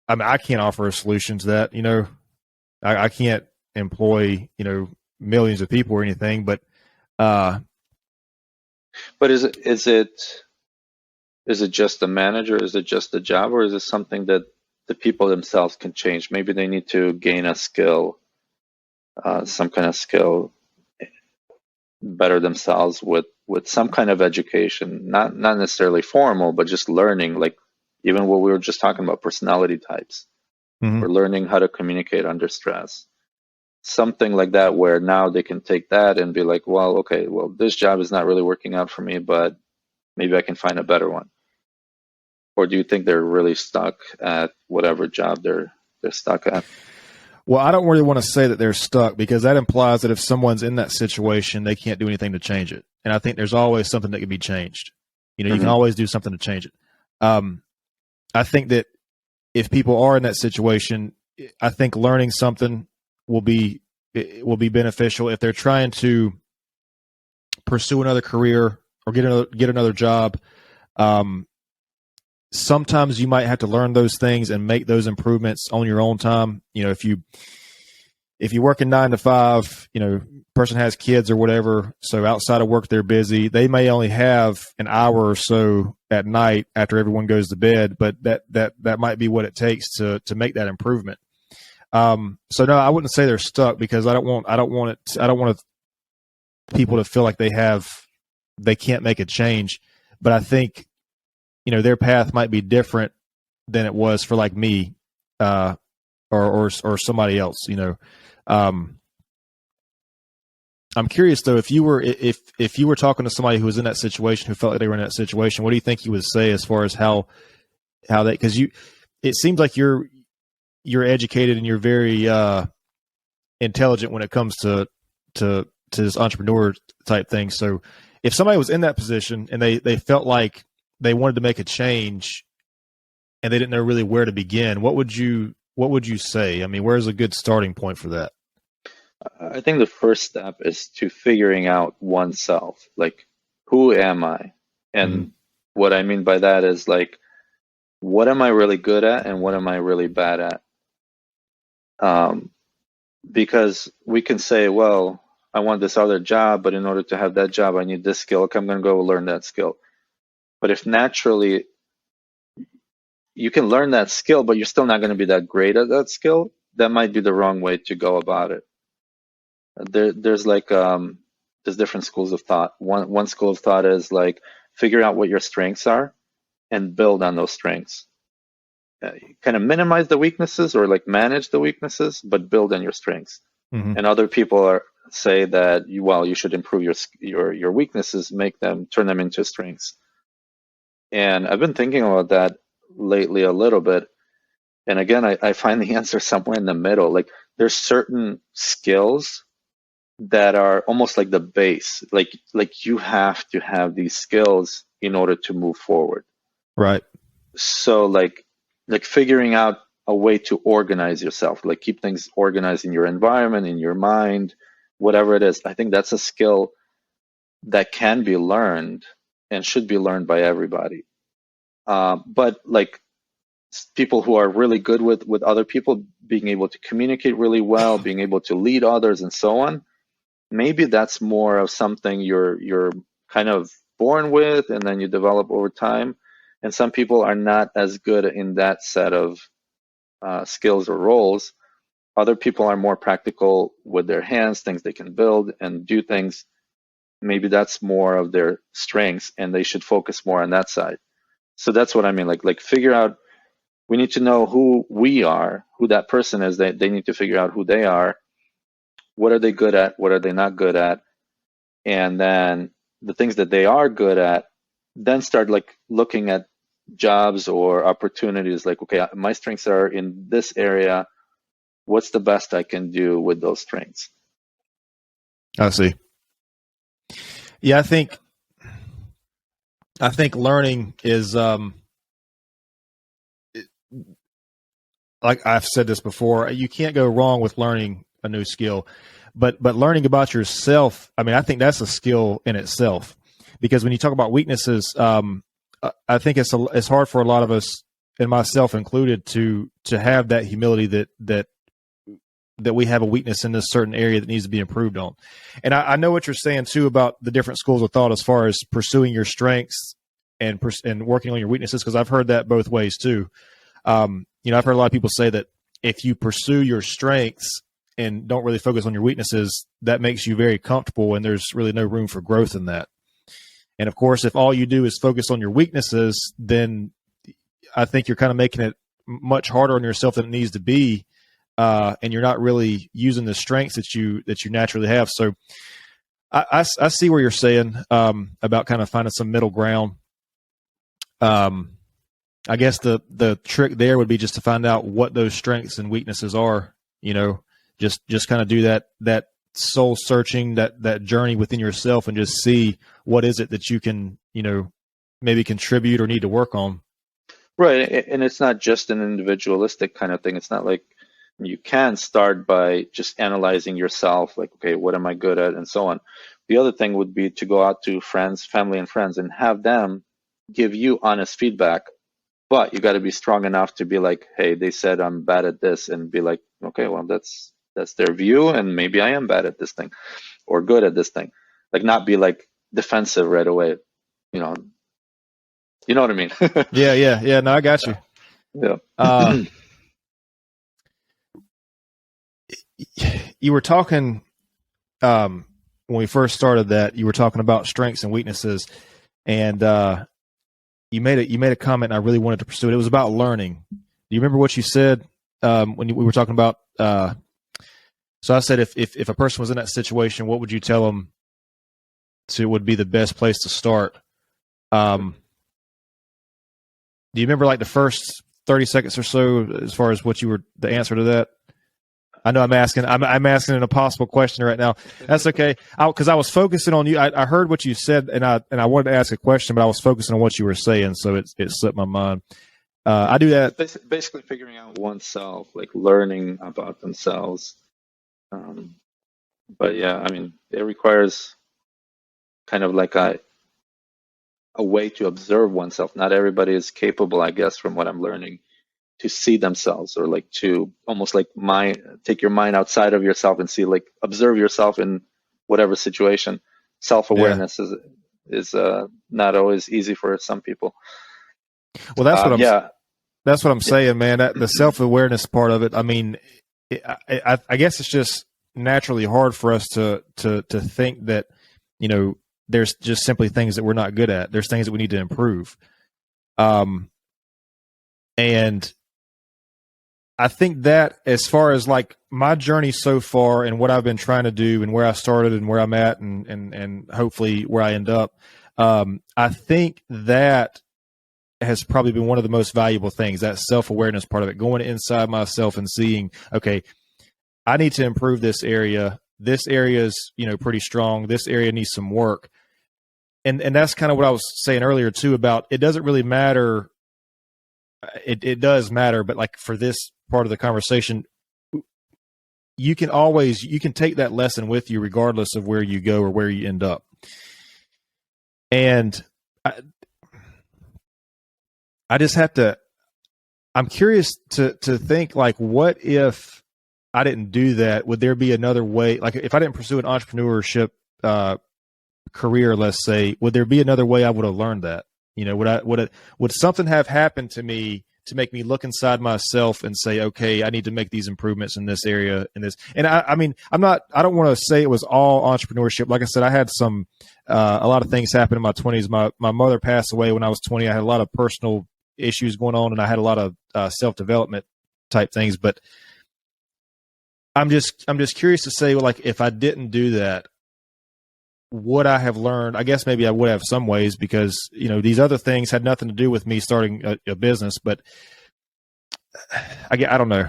I mean, I can't offer a solution to that. You know, I can't employ, you know, millions of people or anything, but is it just the manager? Is it just the job, or is it something that the people themselves can change? Maybe they need to gain a skill, some kind of skill, better themselves with some kind of education, not necessarily formal, but just learning, like even what we were just talking about, personality types. mm-hmm. Or learning how to communicate under stress. Something like that, where now they can take that and be like, well, okay, well, this job is not really working out for me, but maybe I can find a better one. Or do you think they're really stuck at whatever job they're stuck at? Well, I don't really want to say that they're stuck, because that implies that if someone's in that situation, they can't do anything to change it. And I think there's always something that can be changed. You know, you can always do something to change it. I think that if people are in that situation, I think learning something will be beneficial. If they're trying to pursue another career or get another job, sometimes you might have to learn those things and make those improvements on your own time. You know, if you work in 9 to 5, you know, person has kids or whatever, so outside of work they're busy. They may only have an hour or so at night after everyone goes to bed, but that might be what it takes to make that improvement. So no, I wouldn't say they're stuck, because I don't want people to feel like they can't make a change. But I think, you know, their path might be different than it was for like me, or somebody else, you know. I'm curious though, if you were talking to somebody who was in that situation, who felt like they were in that situation, what do you think you would say as far as how they, because it seems like you're educated and you're very intelligent when it comes to this entrepreneur type thing. So if somebody was in that position and they felt like they wanted to make a change and they didn't know really where to begin, what would you say? I mean, where's a good starting point for that? I think the first step is to figuring out oneself, like, who am I? And what I mean by that is, like, what am I really good at and what am I really bad at? Because we can say, well, I want this other job, but in order to have that job, I need this skill. Okay, I'm going to go learn that skill. But if naturally you can learn that skill, but you're still not going to be that great at that skill, that might be the wrong way to go about it. There's different schools of thought. One school of thought is like, figure out what your strengths are and build on those strengths. Kind of minimize the weaknesses, or like manage the weaknesses, but build on your strengths. And other people say that you should improve your weaknesses, turn them into strengths. And I've been thinking about that lately a little bit. And again, I find the answer somewhere in the middle. Like, there's certain skills that are almost like the base. Like you have to have these skills in order to move forward. Right. So like figuring out a way to organize yourself, like keep things organized in your environment, in your mind, whatever it is. I think that's a skill that can be learned and should be learned by everybody. But like, people who are really good with other people, being able to communicate really well, being able to lead others and so on, maybe that's more of something you're kind of born with and then you develop over time. And some people are not as good in that set of skills or roles. Other people are more practical with their hands, things they can build and do things. Maybe that's more of their strengths, and they should focus more on that side. So that's what I mean. Like figure out. We need to know who we are, who that person is. They need to figure out who they are. What are they good at? What are they not good at? And then the things that they are good at, then start like looking at jobs or opportunities. Like, okay, my strengths are in this area. What's the best I can do with those strengths? I see. Yeah, I think learning is like I've said this before, you can't go wrong with learning a new skill. But learning about yourself, I mean, I think that's a skill in itself. Because when you talk about weaknesses, I think it's hard for a lot of us, and myself included, to have that humility that we have a weakness in this certain area that needs to be improved on. And I know what you're saying too about the different schools of thought as far as pursuing your strengths and working on your weaknesses, because I've heard that both ways too. I've heard a lot of people say that if you pursue your strengths and don't really focus on your weaknesses, that makes you very comfortable, and there's really no room for growth in that. And of course, if all you do is focus on your weaknesses, then I think you're kind of making it much harder on yourself than it needs to be. And you're not really using the strengths that you naturally have. So I see where you're saying about kind of finding some middle ground. I guess the trick there would be just to find out what those strengths and weaknesses are. Just kind of do that soul searching, that journey within yourself, and just see what is it that you can maybe contribute or need to work on. Right, and it's not just an individualistic kind of thing. It's not like you can start by just analyzing yourself, like, okay, what am I good at, and so on. The other thing would be to go out to friends, family and friends, and have them give you honest feedback. But you got to be strong enough to be like, hey, they said I'm bad at this, and be like, okay, well, that's their view, and maybe I am bad at this thing or good at this thing. Like, not be like defensive right away. You know what I mean? Yeah. No, I got you. Yeah. You were talking when we first started that you were talking about strengths and weaknesses, and you made a comment, and I really wanted to pursue it. It was about learning. Do you remember what you said when we were talking about? So I said, if a person was in that situation, what would you tell them would be the best place to start? Do you remember like the first 30 seconds or so as far as what you were the answer to that? I know I'm asking an impossible question right now. That's okay. Because I was focusing on you. I heard what you said, and I wanted to ask a question, but I was focusing on what you were saying, so it slipped my mind. I do that. Basically figuring out oneself, like learning about themselves. But yeah, I mean, it requires kind of like a way to observe oneself. Not everybody is capable, I guess, from what I'm learning, to see themselves, or like to almost like take your mind outside of yourself and see, like, observe yourself in whatever situation. Self-awareness is not always easy for some people. Well, that's what I'm saying, man. The self-awareness part of it. I mean, I guess it's just naturally hard for us to think that, there's just simply things that we're not good at. There's things that we need to improve. And I think that as far as like my journey so far and what I've been trying to do and where I started and where I'm at and hopefully where I end up, I think that has probably been one of the most valuable things, that self-awareness part of it, going inside myself and seeing, okay, I need to improve this area. This area is, pretty strong. This area needs some work. And that's kind of what I was saying earlier too, about it doesn't really matter. It does matter, but like for this part of the conversation, you can take that lesson with you regardless of where you go or where you end up. And I just have to, I'm curious to think, like, what if I didn't do that? Would there be another way? Like, if I didn't pursue an entrepreneurship career, let's say, would there be another way I would have learned that? Would something have happened to me to make me look inside myself and say, okay, I need to make these improvements in this area, in this. And I mean, I don't want to say it was all entrepreneurship. Like I said, I had a lot of things happen in my 20s. My mother passed away when I was 20. I had a lot of personal issues going on, and I had a lot of self-development type things. But I'm just curious to say, like, if I didn't do that, would I have learned? I guess maybe I would have some ways, because, you know, these other things had nothing to do with me starting a business. But I don't know.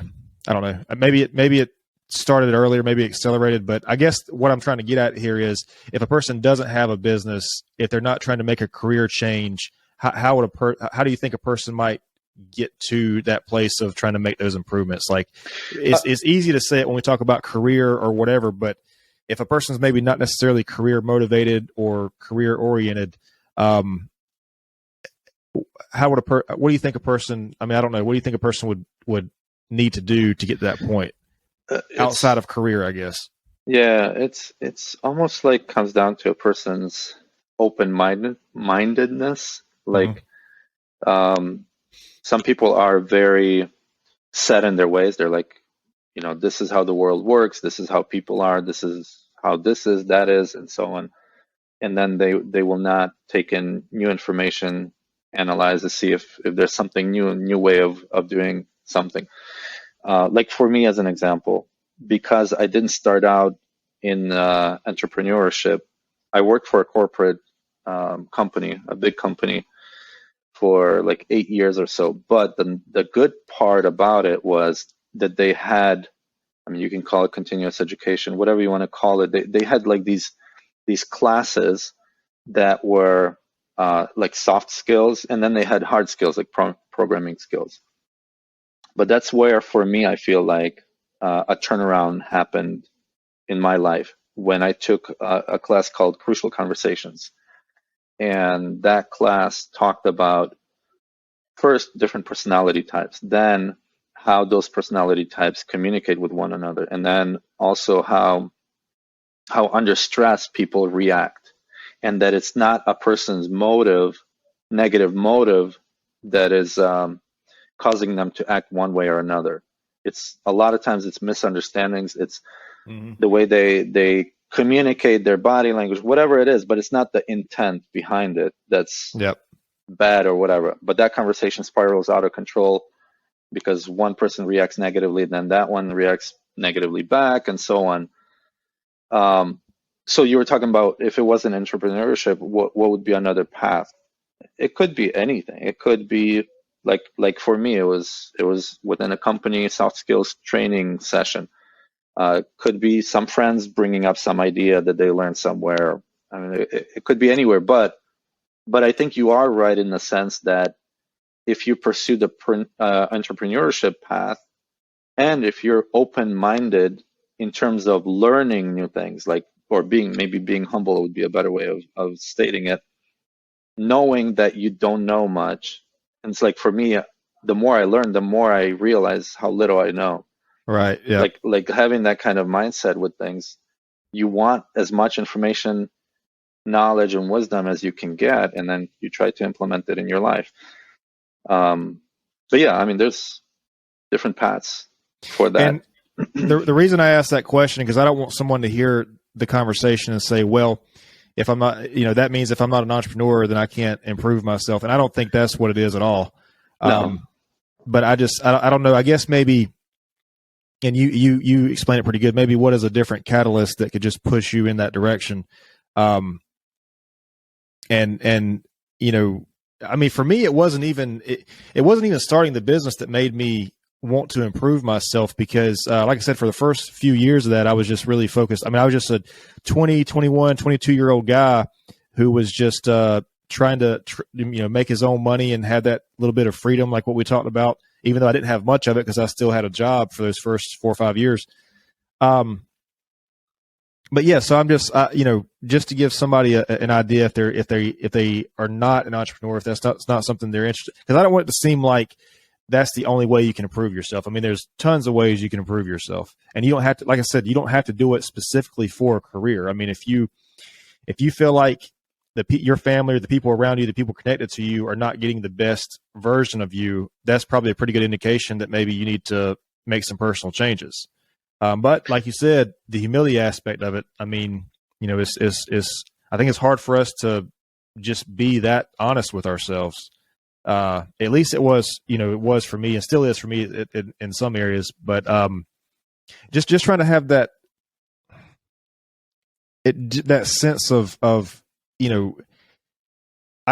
Maybe it started earlier, maybe accelerated. But I guess what I'm trying to get at here is, if a person doesn't have a business, if they're not trying to make a career change, how do you think a person might get to that place of trying to make those improvements? Like, it's easy to say it when we talk about career or whatever, but if a person's maybe not necessarily career motivated or career oriented, what do you think a person, I mean, I don't know, what do you think a person would need to do to get to that point outside of career, I guess? Yeah, it's almost like comes down to a person's open-mindedness. Like, some people are very set in their ways. They're like, you know, this is how the world works. This is how people are. This is how this is, that is, and so on. And then they will not take in new information, analyze to see if there's something new, a new way of doing something. Like for me, as an example, because I didn't start out in entrepreneurship, I worked for a corporate company, a big company, for like 8 years or so. But the good part about it was that they had, I mean, you can call it continuous education, whatever you want to call it. They had like these classes that were like soft skills, and then they had hard skills like programming skills. But that's where, for me, I feel like a turnaround happened in my life when I took a class called Crucial Conversations. And that class talked about, first, different personality types, then how those personality types communicate with one another, and then also how under stress people react, and that it's not a person's negative motive, that is causing them to act one way or another. It's a lot of times it's misunderstandings. It's the way they communicate, their body language, whatever it is, but it's not the intent behind it that's bad or whatever. But that conversation spirals out of control because one person reacts negatively, then that one reacts negatively back, and so on. So you were talking about, if it wasn't entrepreneurship, what would be another path? It could be anything. It could be like for me, it was within a company soft skills training session. Could be some friends bringing up some idea that they learned somewhere. I mean, it could be anywhere. But I think you are right in the sense that if you pursue the entrepreneurship path, and if you're open-minded in terms of learning new things, like, or being humble would be a better way of stating it, knowing that you don't know much. And it's like, for me, the more I learn, the more I realize how little I know. Right. Yeah. Like having that kind of mindset with things, you want as much information, knowledge, and wisdom as you can get, and then you try to implement it in your life. But yeah, I mean, there's different paths for that. And the reason I asked that question, because I don't want someone to hear the conversation and say, well, if I'm not, that means if I'm not an entrepreneur, then I can't improve myself. And I don't think that's what it is at all. No. But I don't know. I guess maybe, and you explain it pretty good. Maybe what is a different catalyst that could just push you in that direction? I mean, for me, it wasn't even starting the business that made me want to improve myself, because like I said, for the first few years of that, I was just really focused. I mean, I was just a 20, 21, 22-year-old guy who was just trying to make his own money and have that little bit of freedom, like what we talked about, even though I didn't have much of it because I still had a job for those first 4 or 5 years. But yeah, so I'm just, just to give somebody an idea, if they are not an entrepreneur, if that's not something they're interested, because I don't want it to seem like that's the only way you can improve yourself. I mean, there's tons of ways you can improve yourself, and you don't have to, like I said, you don't have to do it specifically for a career. I mean, if you feel like your family or the people around you, the people connected to you, are not getting the best version of you, that's probably a pretty good indication that maybe you need to make some personal changes. But like you said, the humility aspect of it, I mean, is I think it's hard for us to just be that honest with ourselves. At least it was for me, and still is for me in some areas. But just trying to have that sense of I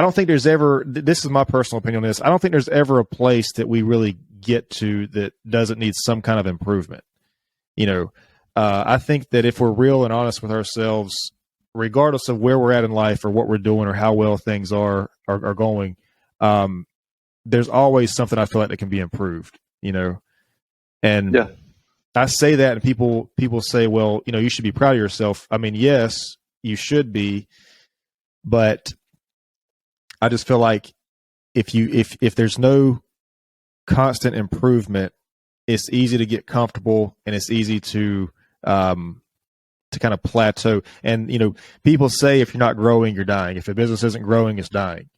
don't think there's ever. This is my personal opinion on this. I don't think there's ever a place that we really get to that doesn't need some kind of improvement. I think that if we're real and honest with ourselves, regardless of where we're at in life or what we're doing or how well things are going, there's always something I feel like that can be improved, and Yeah. I say that and people say, well, you should be proud of yourself. I mean, yes, you should be, but I just feel like if there's no constant improvement, it's easy to get comfortable and it's easy to kind of plateau. And, people say if you're not growing, you're dying. If a business isn't growing, it's dying.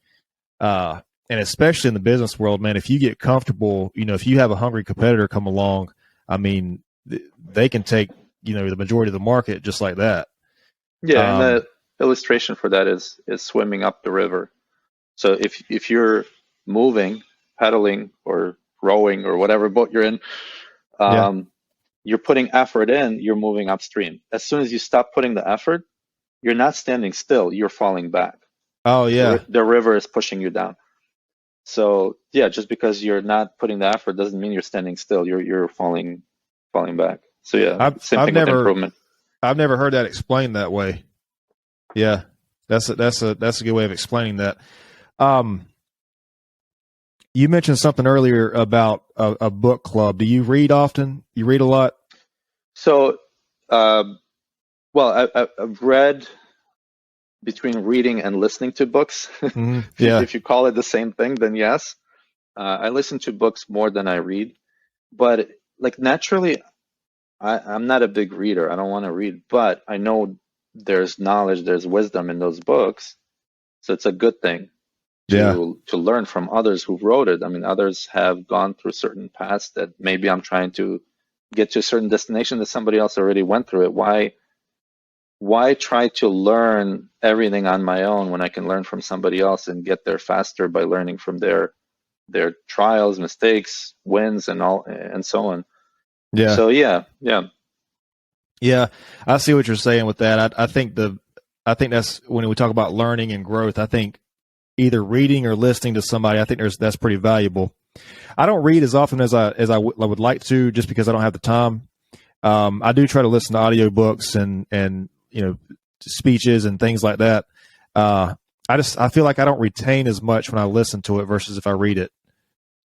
And especially in the business world, man, if you get comfortable, if you have a hungry competitor come along, I mean, they can take, the majority of the market just like that. Yeah. And the illustration for that is swimming up the river. So if you're moving, paddling or rowing or whatever boat you're in, you're putting effort in, you're moving upstream. As soon as you stop putting the effort, you're not standing still, you're falling back. Oh yeah. The river is pushing you down. So yeah, just because you're not putting the effort doesn't mean you're standing still. You're falling back. So yeah, same thing with improvement. I've never heard that explained that way. Yeah. That's a good way of explaining that. You mentioned something earlier about a book club. Do you read often? You read a lot? So, well, I've read between reading and listening to books. Mm-hmm. Yeah. If you call it the same thing, then yes. I listen to books more than I read, but like naturally, I'm not a big reader. I don't want to read, but I know there's knowledge, there's wisdom in those books, so it's a good thing to learn from others who wrote it. I mean, others have gone through certain paths that maybe I'm trying to get to a certain destination that somebody else already went through it. Why try to learn everything on my own when I can learn from somebody else and get there faster by learning from their trials, mistakes, wins, and so on. Yeah. So yeah. I see what you're saying with that. I think that's when we talk about learning and growth. I think either reading or listening to somebody, I think that's pretty valuable. I don't read as often as I would like to, just because I don't have the time. I do try to listen to audiobooks and speeches and things like that. I feel like I don't retain as much when I listen to it versus if I read it.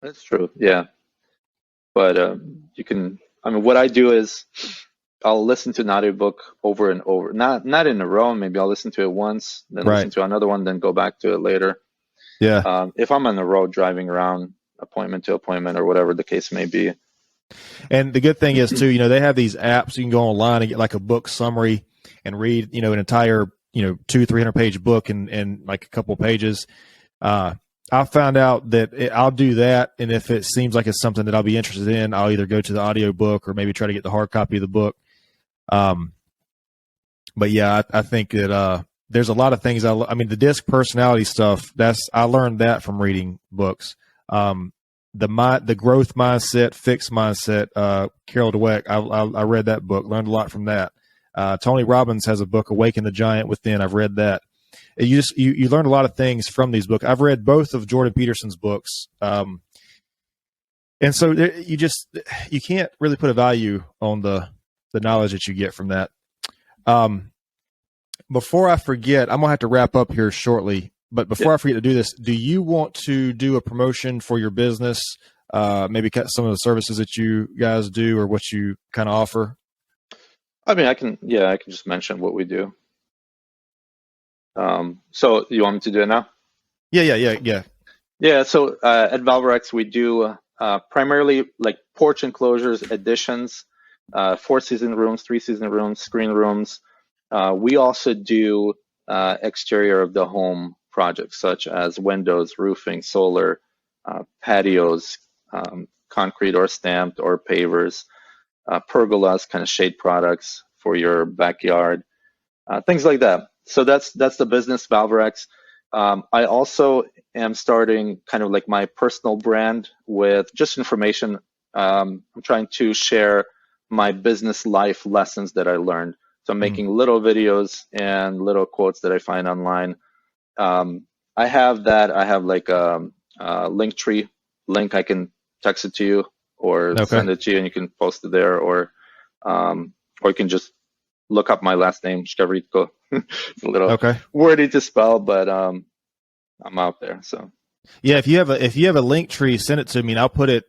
That's true. Yeah. But you can, I mean, what I do is I'll listen to an audiobook over and over, not in a row. Maybe I'll listen to it once, then listen to another one, then go back to it later. Yeah. If I'm on the road driving around appointment to appointment or whatever the case may be. And the good thing is too, they have these apps. You can go online and get like a book summary and read, an entire, 200-300 page book in like a couple pages. I found out that I'll do that. And if it seems like it's something that I'll be interested in, I'll either go to the audio book or maybe try to get the hard copy of the book. But yeah, I think that, there's a lot of things. I mean, the disc personality stuff, I learned that from reading books. The growth mindset, fixed mindset, Carol Dweck, I read that book, learned a lot from that. Tony Robbins has a book, Awaken the Giant Within. I've read that. You learn a lot of things from these books. I've read both of Jordan Peterson's books. And so you can't really put a value on the knowledge that you get from that. Before I forget, I'm going to have to wrap up here shortly, but before I forget to do this, do you want to do a promotion for your business? Maybe some of the services that you guys do or what you kind of offer? I mean, I can just mention what we do. So you want me to do it now? Yeah. Yeah. So at Valvorex, we do primarily like porch enclosures, additions, 4-season rooms, 3-season rooms, screen rooms. We also do exterior of the home projects, such as windows, roofing, solar, patios, concrete or stamped or pavers, pergolas, kind of shade products for your backyard, things like that. So that's the business, Valvorex. I also am starting kind of like my personal brand with just information. I'm trying to share my business life lessons that I learned. So I'm making little videos and little quotes that I find online. I have that. I have like a link tree link. I can text it to you or send it to you, and you can post it there, or you can just look up my last name, Shkavritko. It's a little wordy to spell, but I'm out there. So yeah, if you have a link tree, send it to me, and I'll put it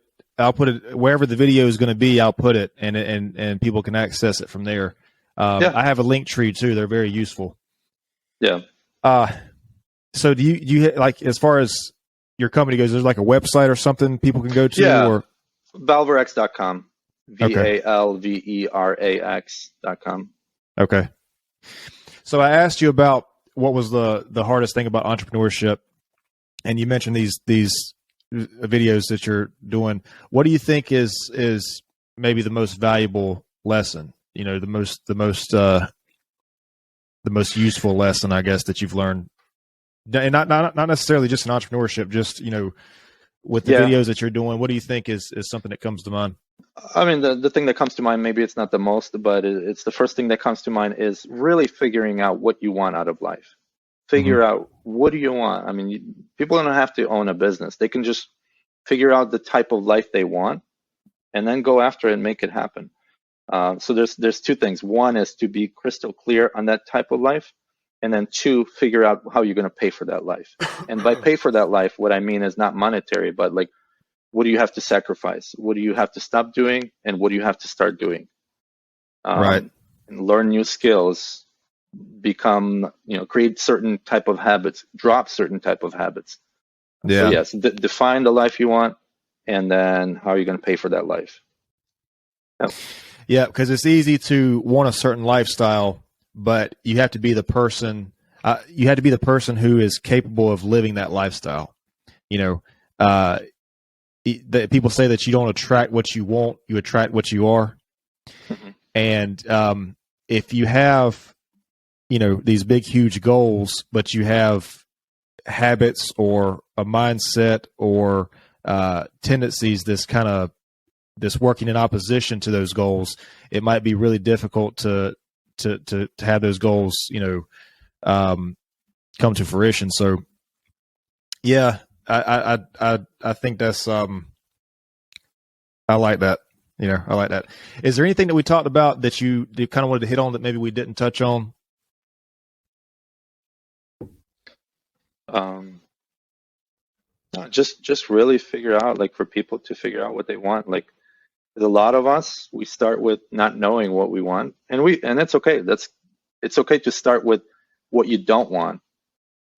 wherever the video is going to be. I'll put it, and people can access it from there. I have a link tree too. They're very useful. Yeah. So do you like, as far as your company goes, there's like a website or something people can go to? Yeah. Or Valvorex.com. VALVERAX.com. Okay. So I asked you about what was the hardest thing about entrepreneurship, and you mentioned these videos that you're doing. What do you think is maybe the most valuable lesson? You know, the most useful lesson, I guess, that you've learned, and not necessarily just in entrepreneurship, just, you know, with the videos that you're doing. What do you think is something that comes to mind? I mean, the thing that comes to mind, maybe it's not the most, but it's the first thing that comes to mind, is really figuring out what you want out of life. Figure out, what do you want? I mean, people don't have to own a business. They can just figure out the type of life they want and then go after it and make it happen. So there's two things. One is to be crystal clear on that type of life. And then two, figure out how you're going to pay for that life. And by pay for that life, what I mean is not monetary, but like, what do you have to sacrifice? What do you have to stop doing? And what do you have to start doing? Right. And learn new skills, become, create certain type of habits, drop certain type of habits. Yeah. So yes, define the life you want, and then how are you going to pay for that life? Yep. Yeah, because it's easy to want a certain lifestyle, but you have to be the person. You have to be the person who is capable of living that lifestyle. You know, people say that you don't attract what you want; you attract what you are. Mm-hmm. And if you have, these big, huge goals, but you have habits or a mindset or tendencies this working in opposition to those goals, it might be really difficult to have those goals, come to fruition. So yeah, I think that's, I like that. I like that. Is there anything that we talked about that you kind of wanted to hit on that maybe we didn't touch on? No, just really figure out, like, for people to figure out what they want. Like, there's a lot of us, we start with not knowing what we want, and it's okay. It's okay to start with what you don't want,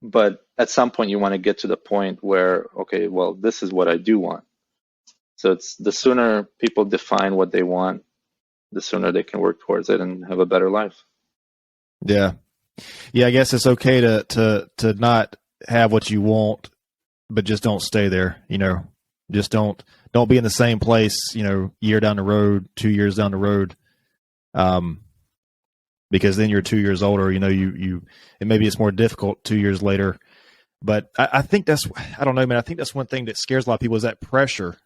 but at some point you want to get to the point where, okay, well, this is what I do want. So it's the sooner people define what they want, the sooner they can work towards it and have a better life. Yeah. I guess it's okay to not have what you want, but just don't stay there. Just don't be in the same place, year down the road, 2 years down the road. Because then you're 2 years older, and maybe it's more difficult 2 years later. But I think I don't know, man. I think that's one thing that scares a lot of people, is that pressure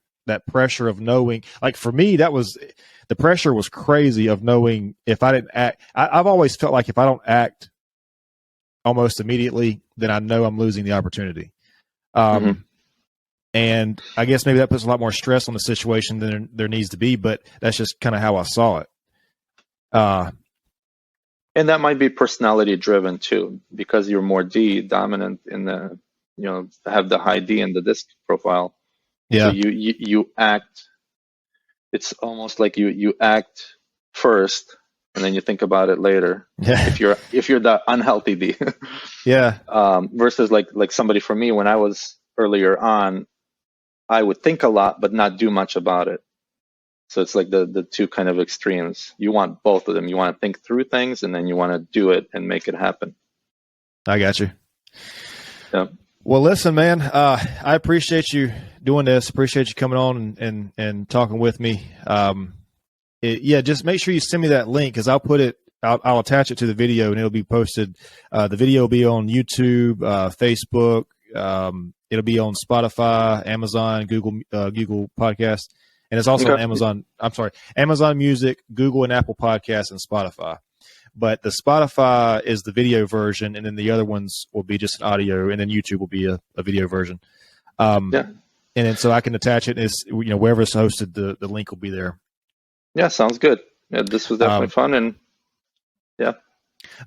of knowing. Like, for me, the pressure was crazy of knowing if I didn't act. I've always felt like if I don't act almost immediately, then I know I'm losing the opportunity. And I guess maybe that puts a lot more stress on the situation than there needs to be, but that's just kind of how I saw it. And that might be personality driven too, because you're more D dominant in the, have the high D in the disc profile. Yeah. So you act, it's almost like you act first and then you think about it later. Yeah. If you're the unhealthy D. Yeah. Versus like somebody, for me, when I was earlier on, I would think a lot but not do much about it. So it's like the two kind of extremes. You want both of them. You want to think through things, and then you want to do it and make it happen. I got you. Yeah. Well, listen, man, I appreciate you doing this. Appreciate you coming on and talking with me. Just make sure you send me that link, because I'll attach it to the video, and it'll be posted. The video will be on YouTube, Facebook. It'll be on Spotify, Amazon, Google Podcast, and it's also on Amazon. I'm sorry, Amazon Music, Google and Apple Podcasts, and Spotify. But the Spotify is the video version, and then the other ones will be just an audio, and then YouTube will be a video version. And then so I can attach it. It's, wherever it's hosted, the link will be there. Yeah, sounds good. Yeah, this was definitely fun, and yeah.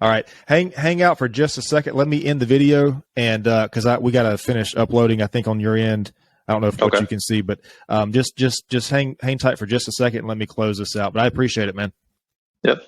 All right, hang out for just a second. Let me end the video, and because we got to finish uploading, I think, on your end. I don't know what you can see, but just hang tight for just a second and let me close this out. But I appreciate it, man. Yep.